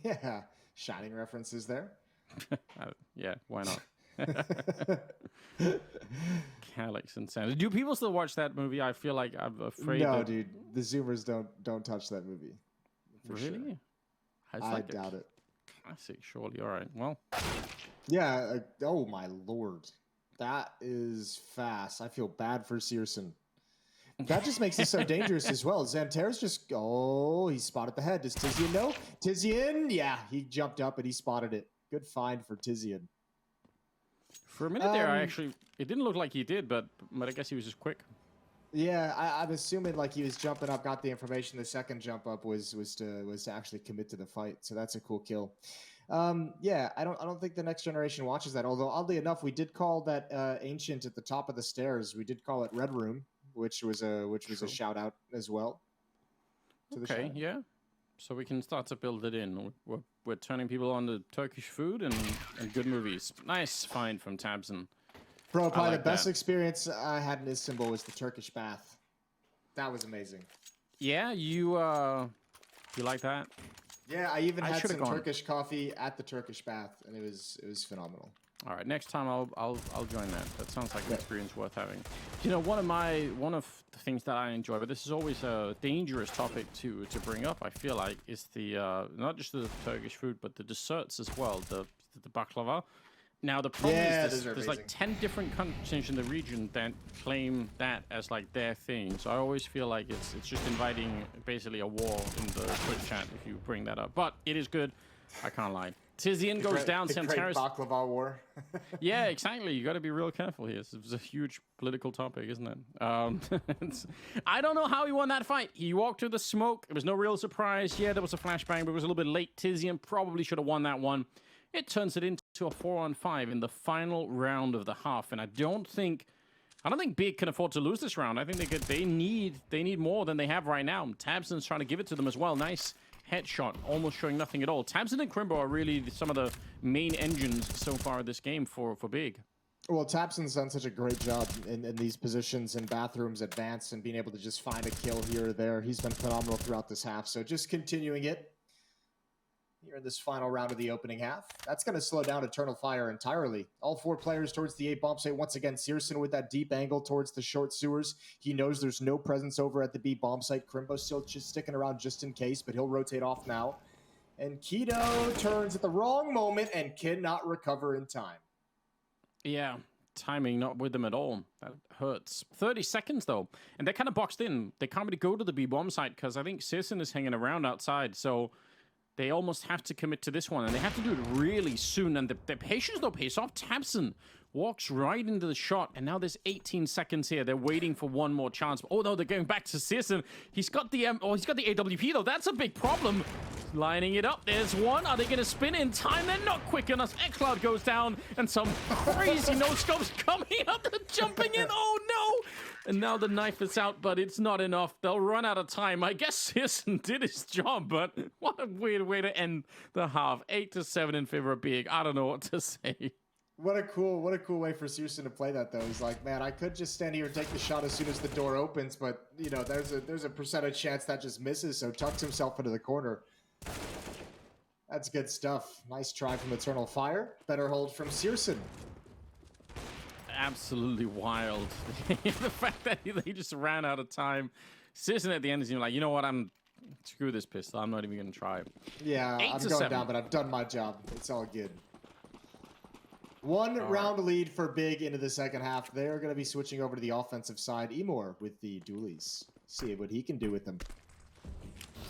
yeah. Shining references there. Yeah, why not? Calyx and Sand. Do people still watch that movie? I feel like I'm afraid. No, dude. The Zoomers don't touch that movie. Really? Sure. I doubt it. Classic, surely. All right. Well. Yeah. Oh my lord, that is fast. I feel bad for Searson. That just makes it so dangerous as well. Xantares just he spotted the head. Does Tizian know? Tizian, yeah, he jumped up and he spotted it. Good find for Tizian. For a minute there, it didn't look like he did, but I guess he was just quick. Yeah, I'm assuming like he was jumping up, got the information. The second jump up was to actually commit to the fight. So that's a cool kill. Yeah, I don't think the next generation watches that. Although oddly enough, we did call that ancient at the top of the stairs. We did call it Red Room, which was a shout out as well. Okay, yeah. So we can start to build it in. We're turning people on to Turkish food and good movies. Nice find from Tabson. Bro, probably the best experience I had in Istanbul was the Turkish bath. That was amazing. Yeah, you like that? Yeah, I even had some Turkish coffee at the Turkish bath, and it was phenomenal. All right, next time I'll join that. That sounds like an experience worth having. You know, one of the things that I enjoy, but this is always a dangerous topic to bring up. I feel like is the not just the Turkish food, but the desserts as well. The baklava. Now the problem is there's like 10 different countries in the region that claim that as like their thing. So I always feel like it's just inviting basically a war in the Twitch chat if you bring that up. But it is good. I can't lie. Tizian goes down. The great baklava war. Yeah, exactly. You got to be real careful here. It's a huge political topic, isn't it? I don't know how he won that fight. He walked through the smoke. It was no real surprise. Yeah, there was a flashbang, but it was a little bit late. Tizian probably should have won that one. It turns it into a 4-on-5 in the final round of the half, and I don't think Big can afford to lose this round. I think they need more than they have right now. Tabson's trying to give it to them as well. Nice headshot, almost showing nothing at all. Tabson and Crimbo are really some of the main engines so far this game for Big. Well, Tabson's done such a great job in these positions in bathrooms, advanced, and being able to just find a kill here or there. He's been phenomenal throughout this half, so just continuing it here in this final round of the opening half. That's going to slow down Eternal Fire entirely. All 4 players towards the 8 bomb site. Once again, Searson with that deep angle towards the short sewers. He knows there's no presence over at the B bomb site. Crimbo still just sticking around just in case, but he'll rotate off now. And Keto turns at the wrong moment and cannot recover in time. Yeah, timing not with them at all. That hurts. 30 seconds, though. And they're kind of boxed in. They can't really go to the B bomb site because I think Searson is hanging around outside, so they almost have to commit to this one, and they have to do it really soon. And the patience, though, pays off. Tabson walks right into the shot, and now there's 18 seconds here. They're waiting for one more chance. Oh, no, they're going back to Searson. He's got the AWP, though. That's a big problem. Lining it up. There's one. Are they going to spin in time? They're not quick enough. Xcloud goes down, and some crazy no-scopes coming up. They're jumping in. Oh, no. And now the knife is out, but it's not enough. They'll run out of time. I guess Searson did his job, but what a weird way to end the half. 8-7 in favor of Big. I don't know what to say. What a cool way for Searson to play that, though. He's like, man, I could just stand here and take the shot as soon as the door opens, but you know, there's a percentage chance that just misses, so tucks himself into the corner. That's good stuff. Nice try from Eternal Fire. Better hold from Searson. Absolutely wild. The fact that they just ran out of time. Searson at the end is like, you know what, screw this pistol. I'm not even going to try. Yeah, I'm going down, but I've done my job. It's all good. One round lead for Big into the second half. They're going to be switching over to the offensive side. Emor with the dualies. See what he can do with them.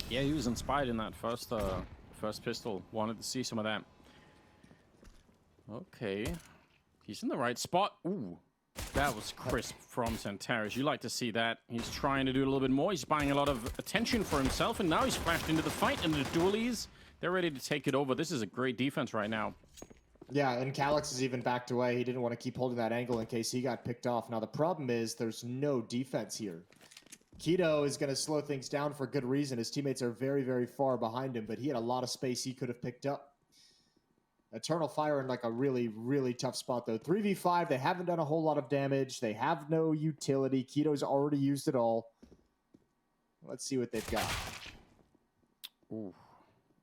Yeah, he was inspired in that first pistol. Wanted to see some of that. Okay. He's in the right spot. Ooh. That was crisp from Santaris. You like to see that. He's trying to do a little bit more. He's buying a lot of attention for himself, and now he's flashed into the fight, and the dualies, they're ready to take it over. This is a great defense right now. Yeah, and Calyx has even backed away. He didn't want to keep holding that angle in case he got picked off. Now, the problem is there's no defense here. Keto is going to slow things down for good reason. His teammates are very, very far behind him, but he had a lot of space he could have picked up. Eternal Fire in like a really, really tough spot, though. 3v5, they haven't done a whole lot of damage. They have no utility. Keto's already used it all. Let's see what they've got. Ooh.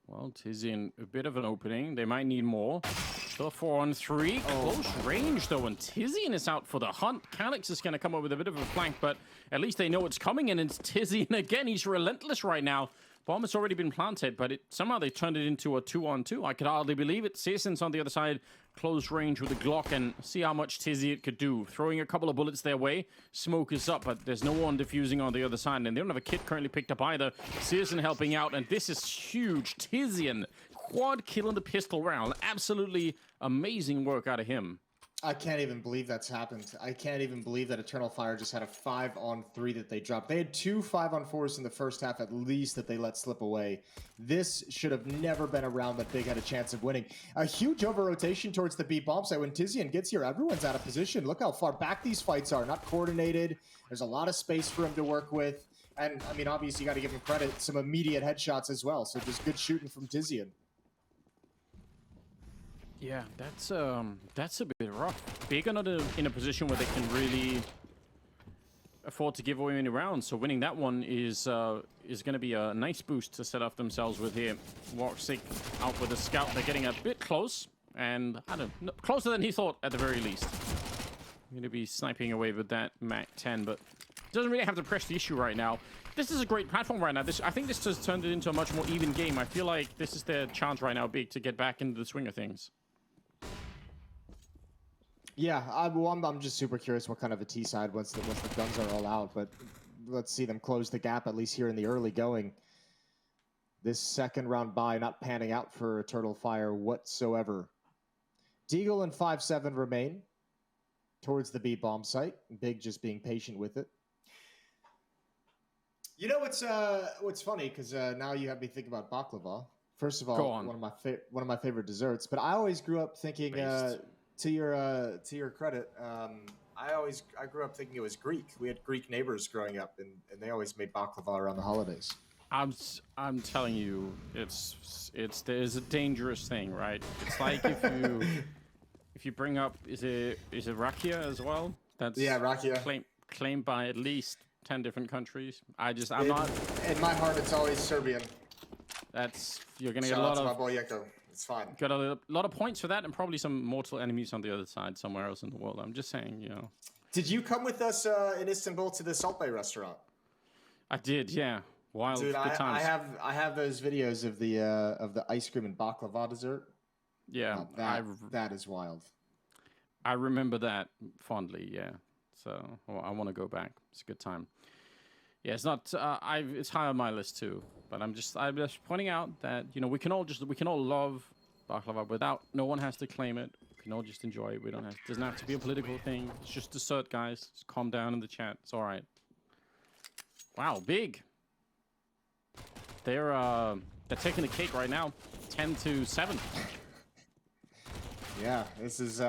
Well, Tizzy in a bit of an opening. They might need more. Still 4-on-3. Close range, though, and Tizian is out for the hunt. Calyx is going to come up with a bit of a flank, but at least they know it's coming, and it's Tizian again. He's relentless right now. Bomb has already been planted, but somehow they turned it into a 2-on-2. I could hardly believe it. Season's on the other side, close range with the Glock, and see how much Tizzy it could do. Throwing a couple of bullets their way. Smoke is up, but there's no one defusing on the other side, and they don't have a kit currently picked up either. Season helping out, and this is huge. Tizian, quad kill in the pistol round. Absolutely amazing work out of him. I can't even believe that's happened. I can't even believe that Eternal Fire just had a 5-on-3 that they dropped. They had 2 5-on-4s in the first half at least that they let slip away. This should have never been a round that Big had a chance of winning. A huge over-rotation towards the B bomb site. When Tizian gets here, everyone's out of position. Look how far back these fights are. Not coordinated. There's a lot of space for him to work with. And, I mean, obviously, you got to give him credit. Some immediate headshots as well. So just good shooting from Tizian. Yeah, that's a bit rough. Big are not in a position where they can really afford to give away any rounds, so winning that one is going to be a nice boost to set off themselves with here. Warksick out with a scout. They're getting a bit close, and I don't know, closer than he thought at the very least. Going to be sniping away with that Mac 10, but doesn't really have to press the issue right now. This is a great platform right now. I think this has turned it into a much more even game. I feel like this is their chance right now, Big, to get back into the swing of things. Yeah, I'm just super curious what kind of a T side once the guns are all out, but let's see them close the gap at least here in the early going. This second round bye not panning out for Eternal Fire whatsoever. Deagle and 5-7 remain towards the B bomb site. Big just being patient with it. You know what's funny, because now you have me thinking about baklava. First of all, one of my favorite desserts, but I always grew up thinking. To your credit, I grew up thinking it was Greek. We had Greek neighbors growing up, and they always made baklava around the holidays. I'm telling you, there's a dangerous thing, right? It's like if you bring up is it rakia as well? That's rakia claimed by at least 10 different countries. I'm not. In my heart, it's always Serbian. You're gonna get a lot of. My boy Yeko. It's fine. Got a lot of points for that, and probably some mortal enemies on the other side somewhere else in the world. I'm just saying, you know. Did you come with us in Istanbul to the Salt Bay restaurant? I did, yeah. Wild, dude, good times. I have those videos of the ice cream and baklava dessert. Yeah, that is wild. I remember that fondly. Yeah, so I want to go back. It's a good time. Yeah, it's not. It's high on my list too. But I'm just pointing out that, you know, we can all love baklava without. No one has to claim it. We can all just enjoy it. Doesn't have to be a political thing. It's just dessert, guys. Just calm down in the chat. It's all right. Wow, Big. They're taking the cake right now. 10-7. Yeah, this is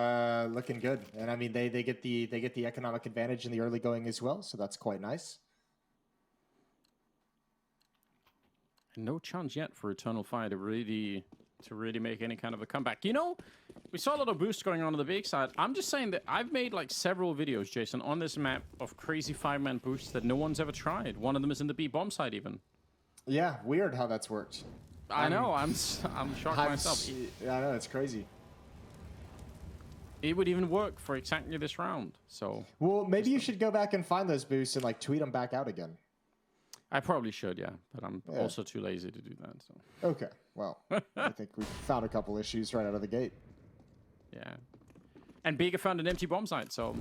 looking good, and I mean they get the economic advantage in the early going as well, so that's quite nice. No chance yet for Eternal Fire to really make any kind of a comeback. You know, we saw a lot of boosts going on the big side. I'm just saying that I've made like several videos, Jason, on this map of crazy 5-man boosts that no one's ever tried. One of them is in the B bomb side even. Yeah, weird how that's worked. I know. I'm shocked myself. Yeah, I know, it's crazy. It would even work for exactly this round. So. Well, maybe you should go back and find those boosts and like tweet them back out again. I probably should, yeah, but I'm also too lazy to do that. So okay, well, I think we found a couple issues right out of the gate. Yeah, And Bega found an empty bomb site, so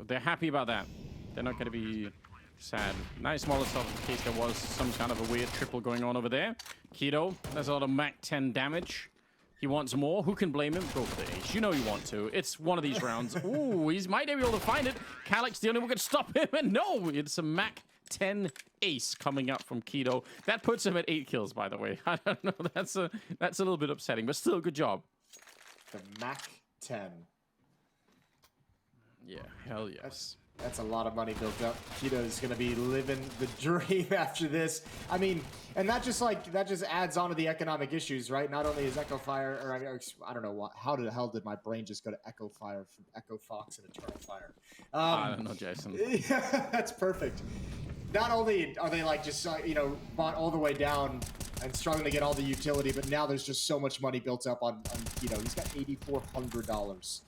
they're happy about that. They're not going to be sad. Nice Molotov in case there was some kind of a weird triple going on over there. Keto, there's a lot of Mach 10 damage. He wants more. Who can blame him? Go for the ace. You know you want to. It's one of these rounds. Ooh, he might be able to find it. Calyx, the only one who can stop him. And no, it's a Mach 10 ace coming up from Keto. That puts him at 8 kills, by the way. I don't know. That's a little bit upsetting, but still, good job. The Mach 10. Yeah, hell yes. That's a lot of money built up. Keto's going to be living the dream after this. I mean, and that just adds on to the economic issues, right? Not only is Echo Fire, or I don't know what, how the hell did my brain just go to Echo Fire from Echo Fox and Eternal Fire? I don't know, Jason. Yeah, that's perfect. Not only are they like just bought all the way down and struggling to get all the utility, but now there's just so much money built up on Keto. He's got $8,400.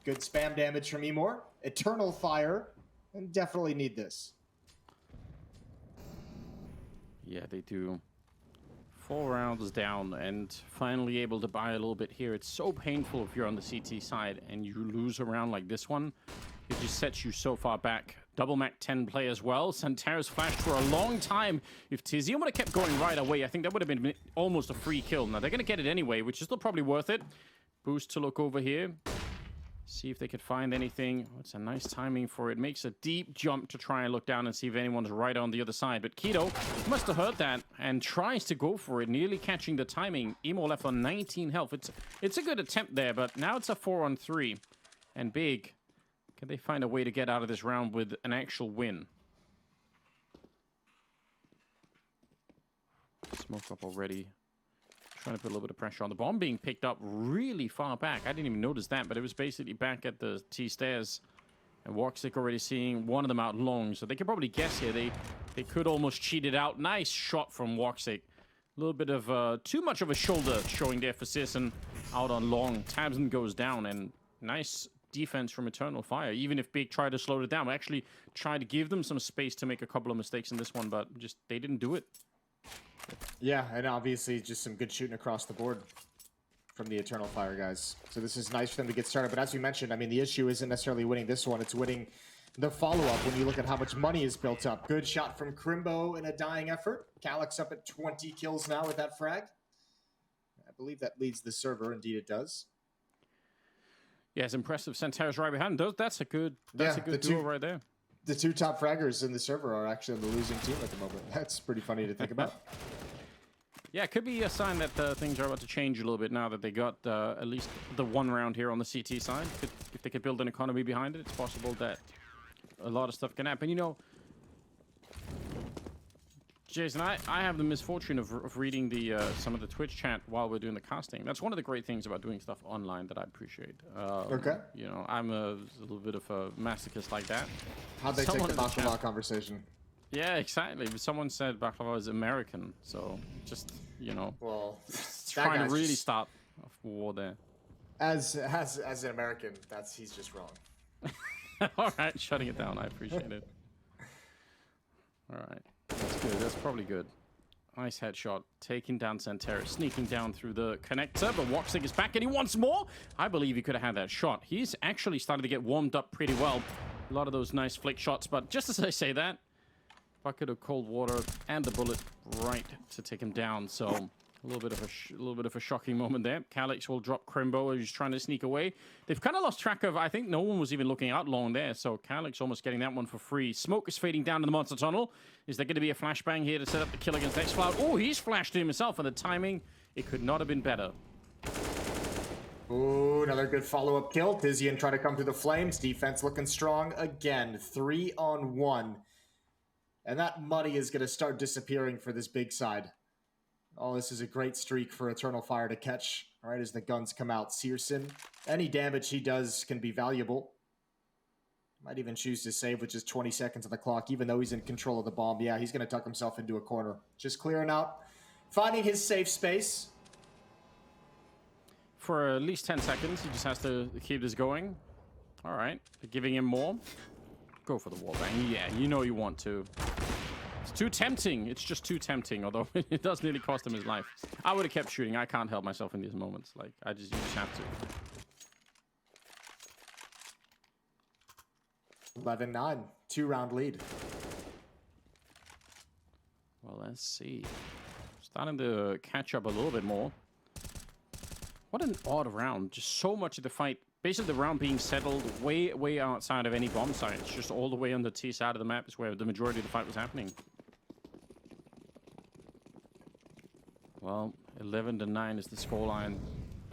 Good spam damage from Emor. Eternal Fire. And definitely need this. Yeah, they do. 4 rounds down and finally able to buy a little bit here. It's so painful if you're on the CT side and you lose a round like this one. It just sets you so far back. Double Mach 10 play as well. Santaris flashed for a long time. If Tizian would have kept going right away, I think that would have been almost a free kill. Now, they're going to get it anyway, which is still probably worth it. Boost to look over here. See if they could find anything. Oh, it's a nice timing for it. Makes a deep jump to try and look down and see if anyone's right on the other side. But Keto must have heard that and tries to go for it, nearly catching the timing. Emo left on 19 health. It's a good attempt there, but now it's a 4-on-3. And Big, can they find a way to get out of this round with an actual win? Smoke up already. Trying to put a little bit of pressure on the bomb being picked up really far back. I didn't even notice that, but it was basically back at the T stairs. And Woxic already seeing one of them out long, so they could probably guess here. They could almost cheat it out. Nice shot from Woxic. A little bit of too much of a shoulder showing there for Sisson out on long. Tabson goes down, and nice defense from Eternal Fire. Even if Big tried to slow it down, we actually tried to give them some space to make a couple of mistakes in this one, but just they didn't do it. Yeah, and obviously just some good shooting across the board from the Eternal Fire guys. So this is nice for them to get started. But as we mentioned, I mean, the issue isn't necessarily winning this one. It's winning the follow-up when you look at how much money is built up. Good shot from Crimbo in a dying effort. Calyx up at 20 kills now with that frag. I believe that leads the server. Indeed it does. Yeah, it's impressive. Santaris right behind. That's a good duo right there. The 2 top fraggers in the server are actually on the losing team at the moment. That's pretty funny to think about. Yeah, it could be a sign that things are about to change a little bit now that they got at least the 1 round here on the CT side. If they could build an economy behind it, it's possible that a lot of stuff can happen. You know, Jason, I have the misfortune of reading the some of the Twitch chat while we're doing the casting. That's one of the great things about doing stuff online that I appreciate. Okay. You know, I'm a little bit of a masochist like that. How'd they take the baklava conversation? Yeah, exactly. Someone said baklava is American, so just, you know, well, trying to really start a war there. As an American, he's just wrong. All right, shutting it down. I appreciate it. All right. That's good. That's probably good. Nice headshot. Taking down Santaris. Sneaking down through the connector. But Woxic is back and he wants more. I believe he could have had that shot. He's actually started to get warmed up pretty well. A lot of those nice flick shots. But just as I say that, bucket of cold water and the bullet right to take him down. So a little bit of a shocking moment there. Calyx will drop Crimbo as he's trying to sneak away. They've kind of lost track of, I think no one was even looking out long there. So Calyx almost getting that one for free. Smoke is fading down to the monster tunnel. Is there going to be a flashbang here to set up the kill against X-Cloud? Oh, he's flashed himself, and the timing, it could not have been better. Ooh, another good follow-up kill. Tizian trying to come through the flames. Defense looking strong again. 3-on-1. And that money is going to start disappearing for this big side. Oh, this is a great streak for Eternal Fire to catch, right, as the guns come out. Searson, any damage he does can be valuable. Might even choose to save with just 20 seconds on the clock, even though he's in control of the bomb. Yeah, he's going to tuck himself into a corner. Just clearing out, finding his safe space. For at least 10 seconds, he just has to keep this going. All right, giving him more. Go for the wallbang. Yeah, you know you want to. It's too tempting. It's just too tempting, although it does nearly cost him his life. I would have kept shooting. I can't help myself in these moments. Like, you just have to. 11-9, 2-round lead. Well, let's see. Starting to catch up a little bit more. What an odd round. Just so much of the fight. Basically, the round being settled way outside of any bomb sites. Just all the way on the T side of the map is where the majority of the fight was happening. Well, 11-9 is the scoreline.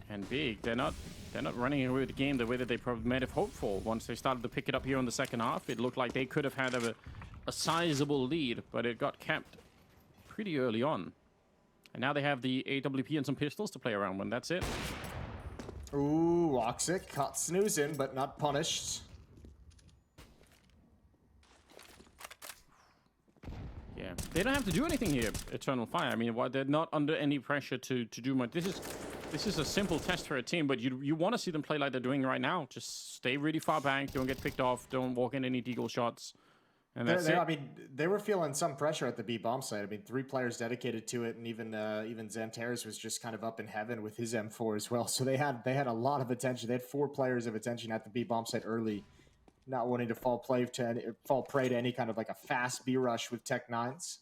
And big, they're not running away with the game the way that they probably might have hoped for. Once they started to pick it up here in the second half, it looked like they could have had a sizable lead, but it got capped pretty early on. And now they have the AWP and some pistols to play around with. That's it. Ooh, walks it. Caught snoozing, but not punished. Yeah, they don't have to do anything here, Eternal Fire. I mean, they're not under any pressure to do much. This is a simple test for a team, but you want to see them play like they're doing right now. Just stay really far back, don't get picked off, don't walk in any deagle shots. And that's it. I mean, they were feeling some pressure at the B bomb site. I mean, 3 players dedicated to it, and even Xantares was just kind of up in heaven with his M4 as well. So they had a lot of attention. They had 4 players of attention at the B bomb site early, not wanting to fall prey to any kind of like a fast B rush with Tech 9s.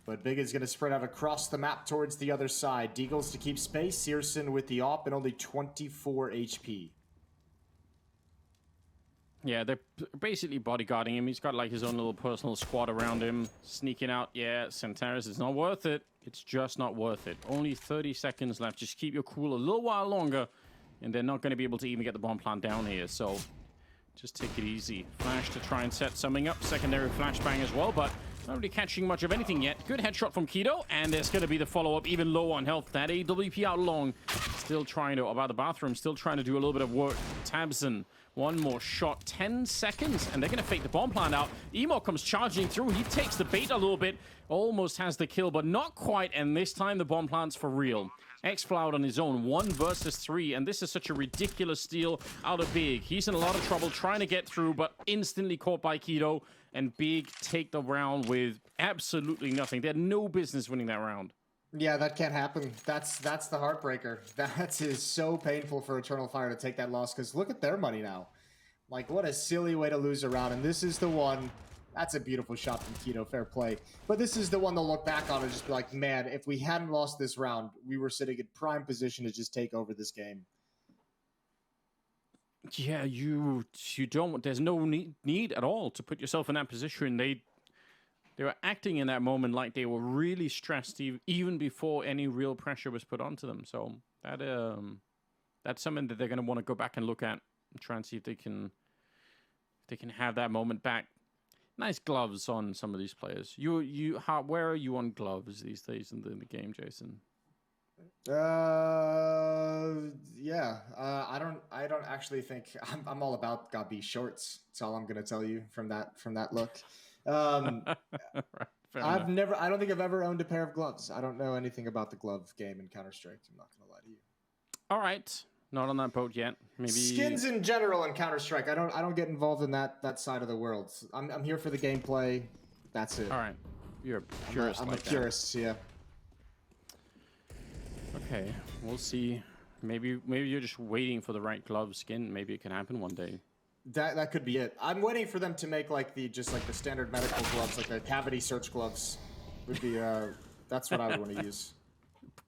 But Big is going to spread out across the map towards the other side. Deagles to keep space. Searson with the AWP and only 24 HP. Yeah, they're basically bodyguarding him. He's got like his own little personal squad around him. Sneaking out. Yeah, Xantares is not worth it. It's just not worth it. Only 30 seconds left. Just keep your cool a little while longer. And they're not going to be able to even get the bomb plant down here. So just take it easy. Flash to try and set something up. Secondary flashbang as well, but not really catching much of anything yet. Good headshot from Keto. And there's going to be the follow-up, even low on health. That AWP out long. Still trying to, about the bathroom, still trying to do a little bit of work. Tabson. One more shot, 10 seconds, and they're going to fake the bomb plant out. Emo comes charging through. He takes the bait a little bit, almost has the kill, but not quite, and this time the bomb plant's for real. X-Floud on his own, 1 versus 3, and this is such a ridiculous steal out of Big. He's in a lot of trouble trying to get through, but instantly caught by Keto, and Big take the round with absolutely nothing. They had no business winning that round. Yeah, that can't happen. That's the heartbreaker. That is so painful for Eternal Fire to take that loss, because look at their money now. Like, what a silly way to lose a round. And this is the one. That's a beautiful shot from Keto. Fair play. But this is the one they'll look back on and just be like, man, if we hadn't lost this round, we were sitting in prime position to just take over this game. Yeah, you don't. There's no need at all to put yourself in that position. They were acting in that moment like they were really stressed even before any real pressure was put onto them. So that's something that they're going to want to go back and look at and try and see if they can have that moment back. Nice gloves on some of these players. Where are you on gloves these days in the game, Jason? Yeah. I don't actually think I'm all about Gabi shorts. That's all I'm going to tell you from that look. Right, I don't think I've ever owned a pair of gloves. I don't know anything about the glove game in Counter-Strike. I'm not gonna lie to you. All right, not on that boat yet. Maybe skins in general in Counter-Strike. I don't get involved in that side of the world. I'm here for the gameplay. That's it. All right, you're a purist. I'm a purist. Yeah. Okay, we'll see. Maybe you're just waiting for the right glove skin. Maybe it can happen one day. That could be it. I'm waiting for them to make like the standard medical gloves, like the cavity search gloves. Would be that's what I would want to use.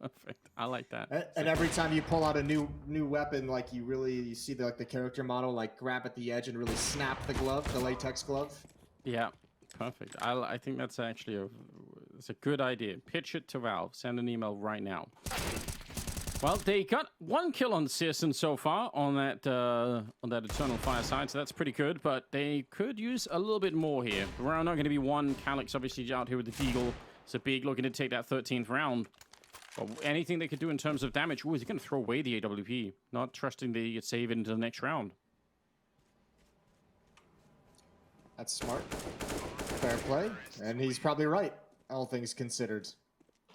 Perfect. I like that. And every time you pull out a new weapon, like you see the character model like grab at the edge and really snap the glove, the latex glove. Yeah, perfect. I think that's actually a good idea. Pitch it to Valve. Send an email right now. Well, they got 1 kill on Searson so far on that Eternal Fire side, so that's pretty good, but they could use a little bit more here. The round not going to be won. Calyx obviously out here with the Deagle. So Big looking to take that 13th round. But anything they could do in terms of damage, ooh, he's going to throw away the AWP, not trusting they could save it into the next round. That's smart. Fair play. And he's probably right, all things considered.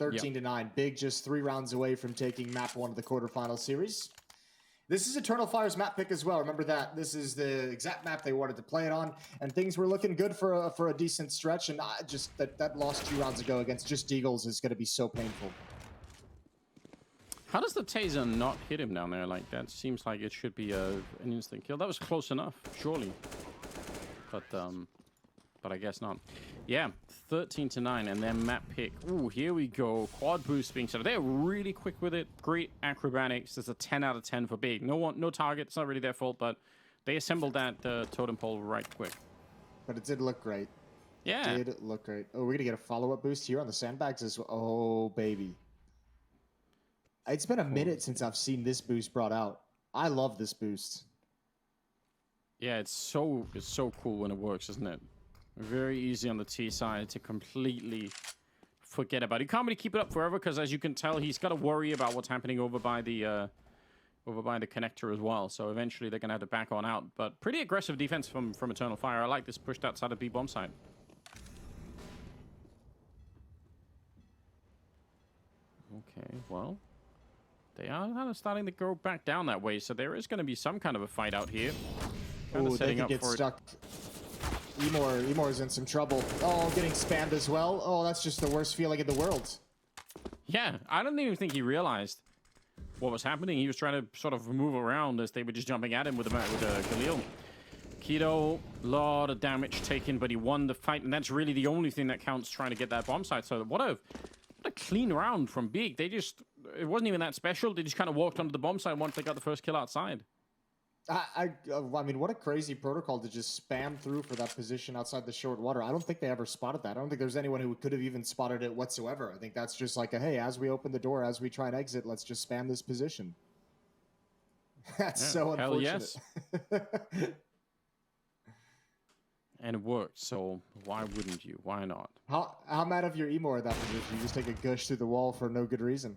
13-9. Big just 3 rounds away from taking map 1 of the quarterfinal series. This is Eternal Fire's map pick as well. Remember that this is the exact map they wanted to play it on, and things were looking good for a decent stretch. And that loss 2 rounds ago against just Deagles is going to be so painful. How does the taser not hit him down there? Like, that seems like it should be an instant kill. That was close enough, surely. But I guess not. Yeah, 13-9, and then map pick. Ooh, here we go. Quad boost being set up. They're really quick with it. Great acrobatics. There's a 10 out of 10 for Big. No target. It's not really their fault, but they assembled that totem pole right quick. But it did look great. Yeah. It did look great. Oh, we're gonna get a follow-up boost here on the sandbags as well. Oh, baby. It's been a minute since I've seen this boost brought out. I love this boost. Yeah, it's so cool when it works, isn't it? Very easy on the T side to completely forget about it. You can't really keep it up forever because, as you can tell, he's got to worry about what's happening over by the connector as well. So eventually they're gonna have to back on out. But pretty aggressive defense from Eternal Fire. I like this pushed outside of B bomb side. Okay, well. They are kind of starting to go back down that way, so there is going to be some kind of a fight out here. Kind of setting they up could get for stuck. Emor's in some trouble. Oh, getting spammed as well. Oh, that's just the worst feeling in the world. Yeah, I don't even think he realized what was happening. He was trying to sort of move around as they were just jumping at him with Khalil. Keto, lot of damage taken, but he won the fight, and that's really the only thing that counts, trying to get that bomb site. So what a clean round from Big. It wasn't even that special. They just kind of walked onto the bomb site once they got the first kill outside. I mean, what a crazy protocol to just spam through for that position outside the short water. I don't think they ever spotted that. I don't think there's anyone who could have even spotted it whatsoever. I think that's just like hey, as we open the door, as we try and exit, let's just spam this position. That's so unfortunate. Hell yes. And it worked, so why wouldn't you? Why not? How mad of your Emor at that position? You just take a gush through the wall for no good reason.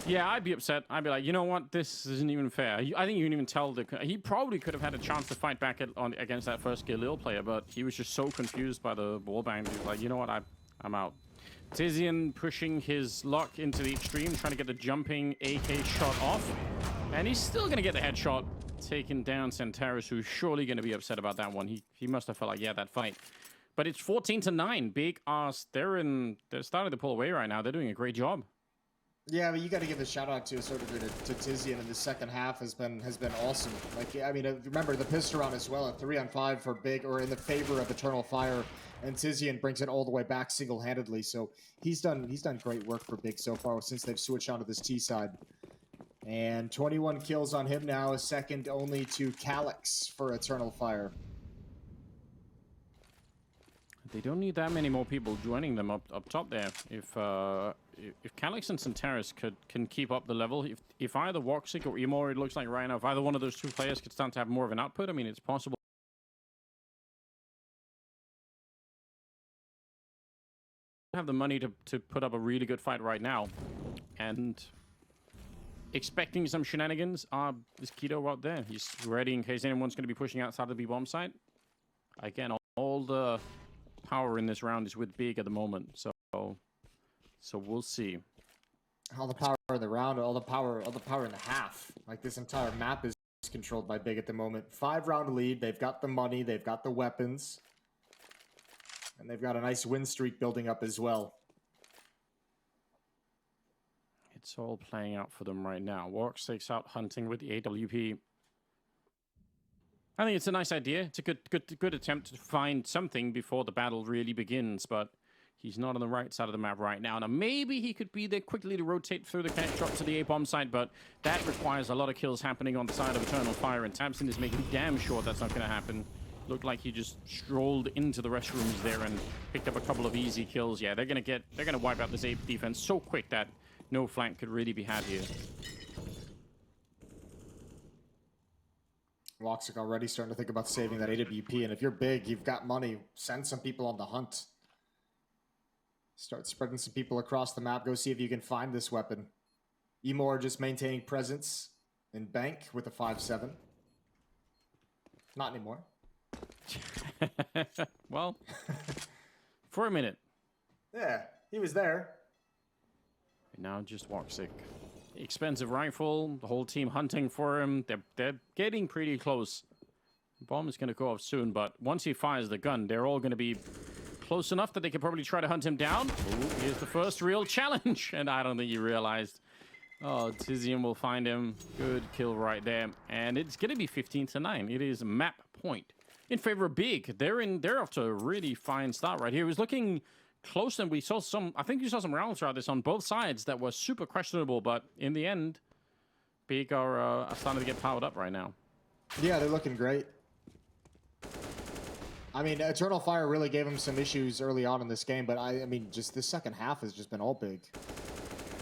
Yeah, I'd be upset. I'd be like, you know what? This isn't even fair. I think you can even tell he probably could have had a chance to fight back against that first Galil player, but he was just so confused by the wallbang. He was like, you know what? I'm out. Tizian pushing his luck into the extreme, trying to get the jumping AK shot off, and he's still gonna get the headshot. Taking down Centaurus, who's surely going to be upset about that one. He must have felt like, yeah, that fight. But it's 14-9. Big Ass, they're starting to pull away right now. They're doing a great job. Yeah, but you got to give a shout out to a certain degree to Tizian in the second half has been awesome. Like, I mean, remember the pistol round as well, a 3-on-5 for Big, or in the favor of Eternal Fire, and Tizian brings it all the way back single-handedly. So he's done great work for Big so far since they've switched onto this T side. And 21 kills on him now, second only to Calyx for Eternal Fire. They don't need that many more people joining them up top there. If Calyx and Centaurus can keep up the level, if either Woxic or Emor, it looks like right now, if either one of those two players could start to have more of an output, I mean, it's possible. Have the money to put up a really good fight right now, and expecting some shenanigans is Keto out there. He's ready in case anyone's going to be pushing outside the B-bomb site. Again, all the power in this round is with Big at the moment, so we'll see. All the power in the round, all the power in the half. Like, this entire map is controlled by Big at the moment. 5-round lead. They've got the money. They've got the weapons. And they've got a nice win streak building up as well. It's all playing out for them right now. Woxic's out hunting with the AWP. I think it's a nice idea. It's a good attempt to find something before the battle really begins, but he's not on the right side of the map right now. Now, maybe he could be there quickly to rotate through the connect shot to the A-bomb site, but that requires a lot of kills happening on the side of Eternal Fire, and Tamsin is making damn sure that's not going to happen. Looked like he just strolled into the restrooms there and picked up a couple of easy kills. Yeah, they're gonna wipe out this A defense so quick that no flank could really be had here. Woxic already starting to think about saving that AWP, and if you're Big, you've got money, send some people on the hunt. Start spreading some people across the map, go see if you can find this weapon. Emor just maintaining presence in bank with a 5-7. Not anymore. Well, for a minute. Yeah, he was there. Now just Woxic. Expensive rifle, the whole team hunting for him. They're getting pretty close. The bomb is going to go off soon, but once he fires the gun, they're all going to be close enough that they can probably try to hunt him down. Ooh, here's the first real challenge, and I don't think he realized Oh, Tizian will find him. Good kill right there. And it's going to be 15-9. It is map point in favor of Big. They're off to a really fine start right here. It was looking close, and we saw I think you saw some rounds throughout this on both sides that were super questionable, but in the end, Big are starting to get powered up right now. Yeah, they're looking great. I mean, Eternal Fire really gave him some issues early on in this game, but I mean, just the second half has just been all Big.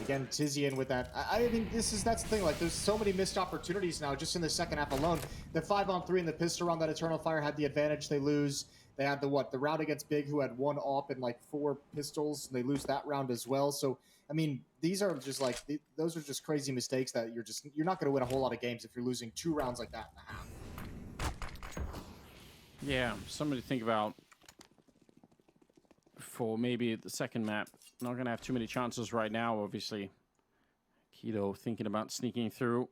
Again, Tizian with that. I mean, that's the thing. Like, there's so many missed opportunities now just in the second half alone. The 5-on-3 and the pistol round that Eternal Fire had the advantage. They lose. They had the round against Big, who had 1 AWP and like 4 pistols. And they lose that round as well. So, I mean, these are just like those are just crazy mistakes that you're not going to win a whole lot of games if you're losing 2 rounds like that in a half. Yeah, something to think about for maybe the second map. Not going to have too many chances right now, obviously. Kido thinking about sneaking through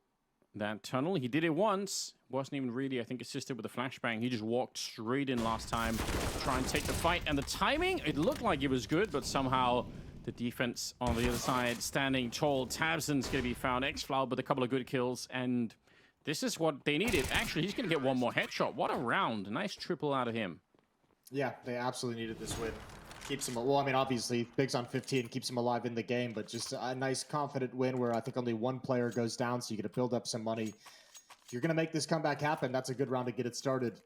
that tunnel. He did it once. Wasn't even really, I think, assisted with a flashbang. He just walked straight in last time to try and take the fight. And the timing, it looked like it was good, but somehow the defense on the other side standing tall. Tabson's going to be found. X-Floud with a couple of good kills. And this is what they needed. Actually, he's going to get one more headshot. What a round. Nice triple out of him. Yeah, they absolutely needed this win. Keeps him, well, I mean, obviously, Big's on 15, keeps him alive in the game, but just a nice, confident win where I think only 1 player goes down, so you get to build up some money. If you're going to make this comeback happen, that's a good round to get it started.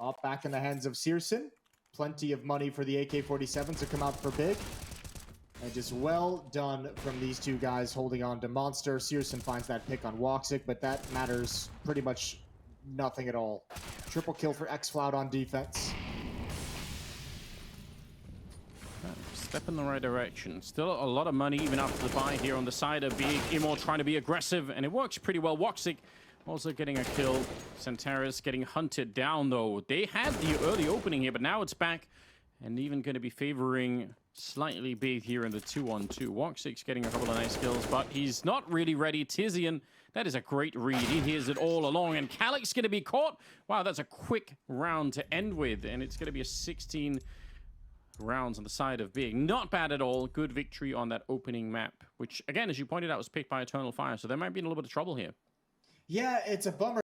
Up back in the hands of Searson. Plenty of money for the AK-47s to come out for Big. And just well done from these 2 guys holding on to Monster. Searson finds that pick on Woxic, but that matters pretty much nothing at all. Triple kill for X-Floud on defense. Step in the right direction. Still a lot of money even after the buy here on the side of Big. Imor trying to be aggressive, and it works pretty well. Woxic also getting a kill. Centaurus getting hunted down, though. They had the early opening here, but now it's back, and even going to be favoring slightly Big here in the 2-on-2. Woxic's getting a couple of nice kills, but he's not really ready. Tizian, that is a great read. He hears it all along, and Calyx going to be caught. Wow, that's a quick round to end with, and it's going to be a 16 rounds on the side of Big. Not bad at all. Good victory on that opening map, which, again, as you pointed out, was picked by Eternal Fire, so they might be in a little bit of trouble here. Yeah, it's a bummer.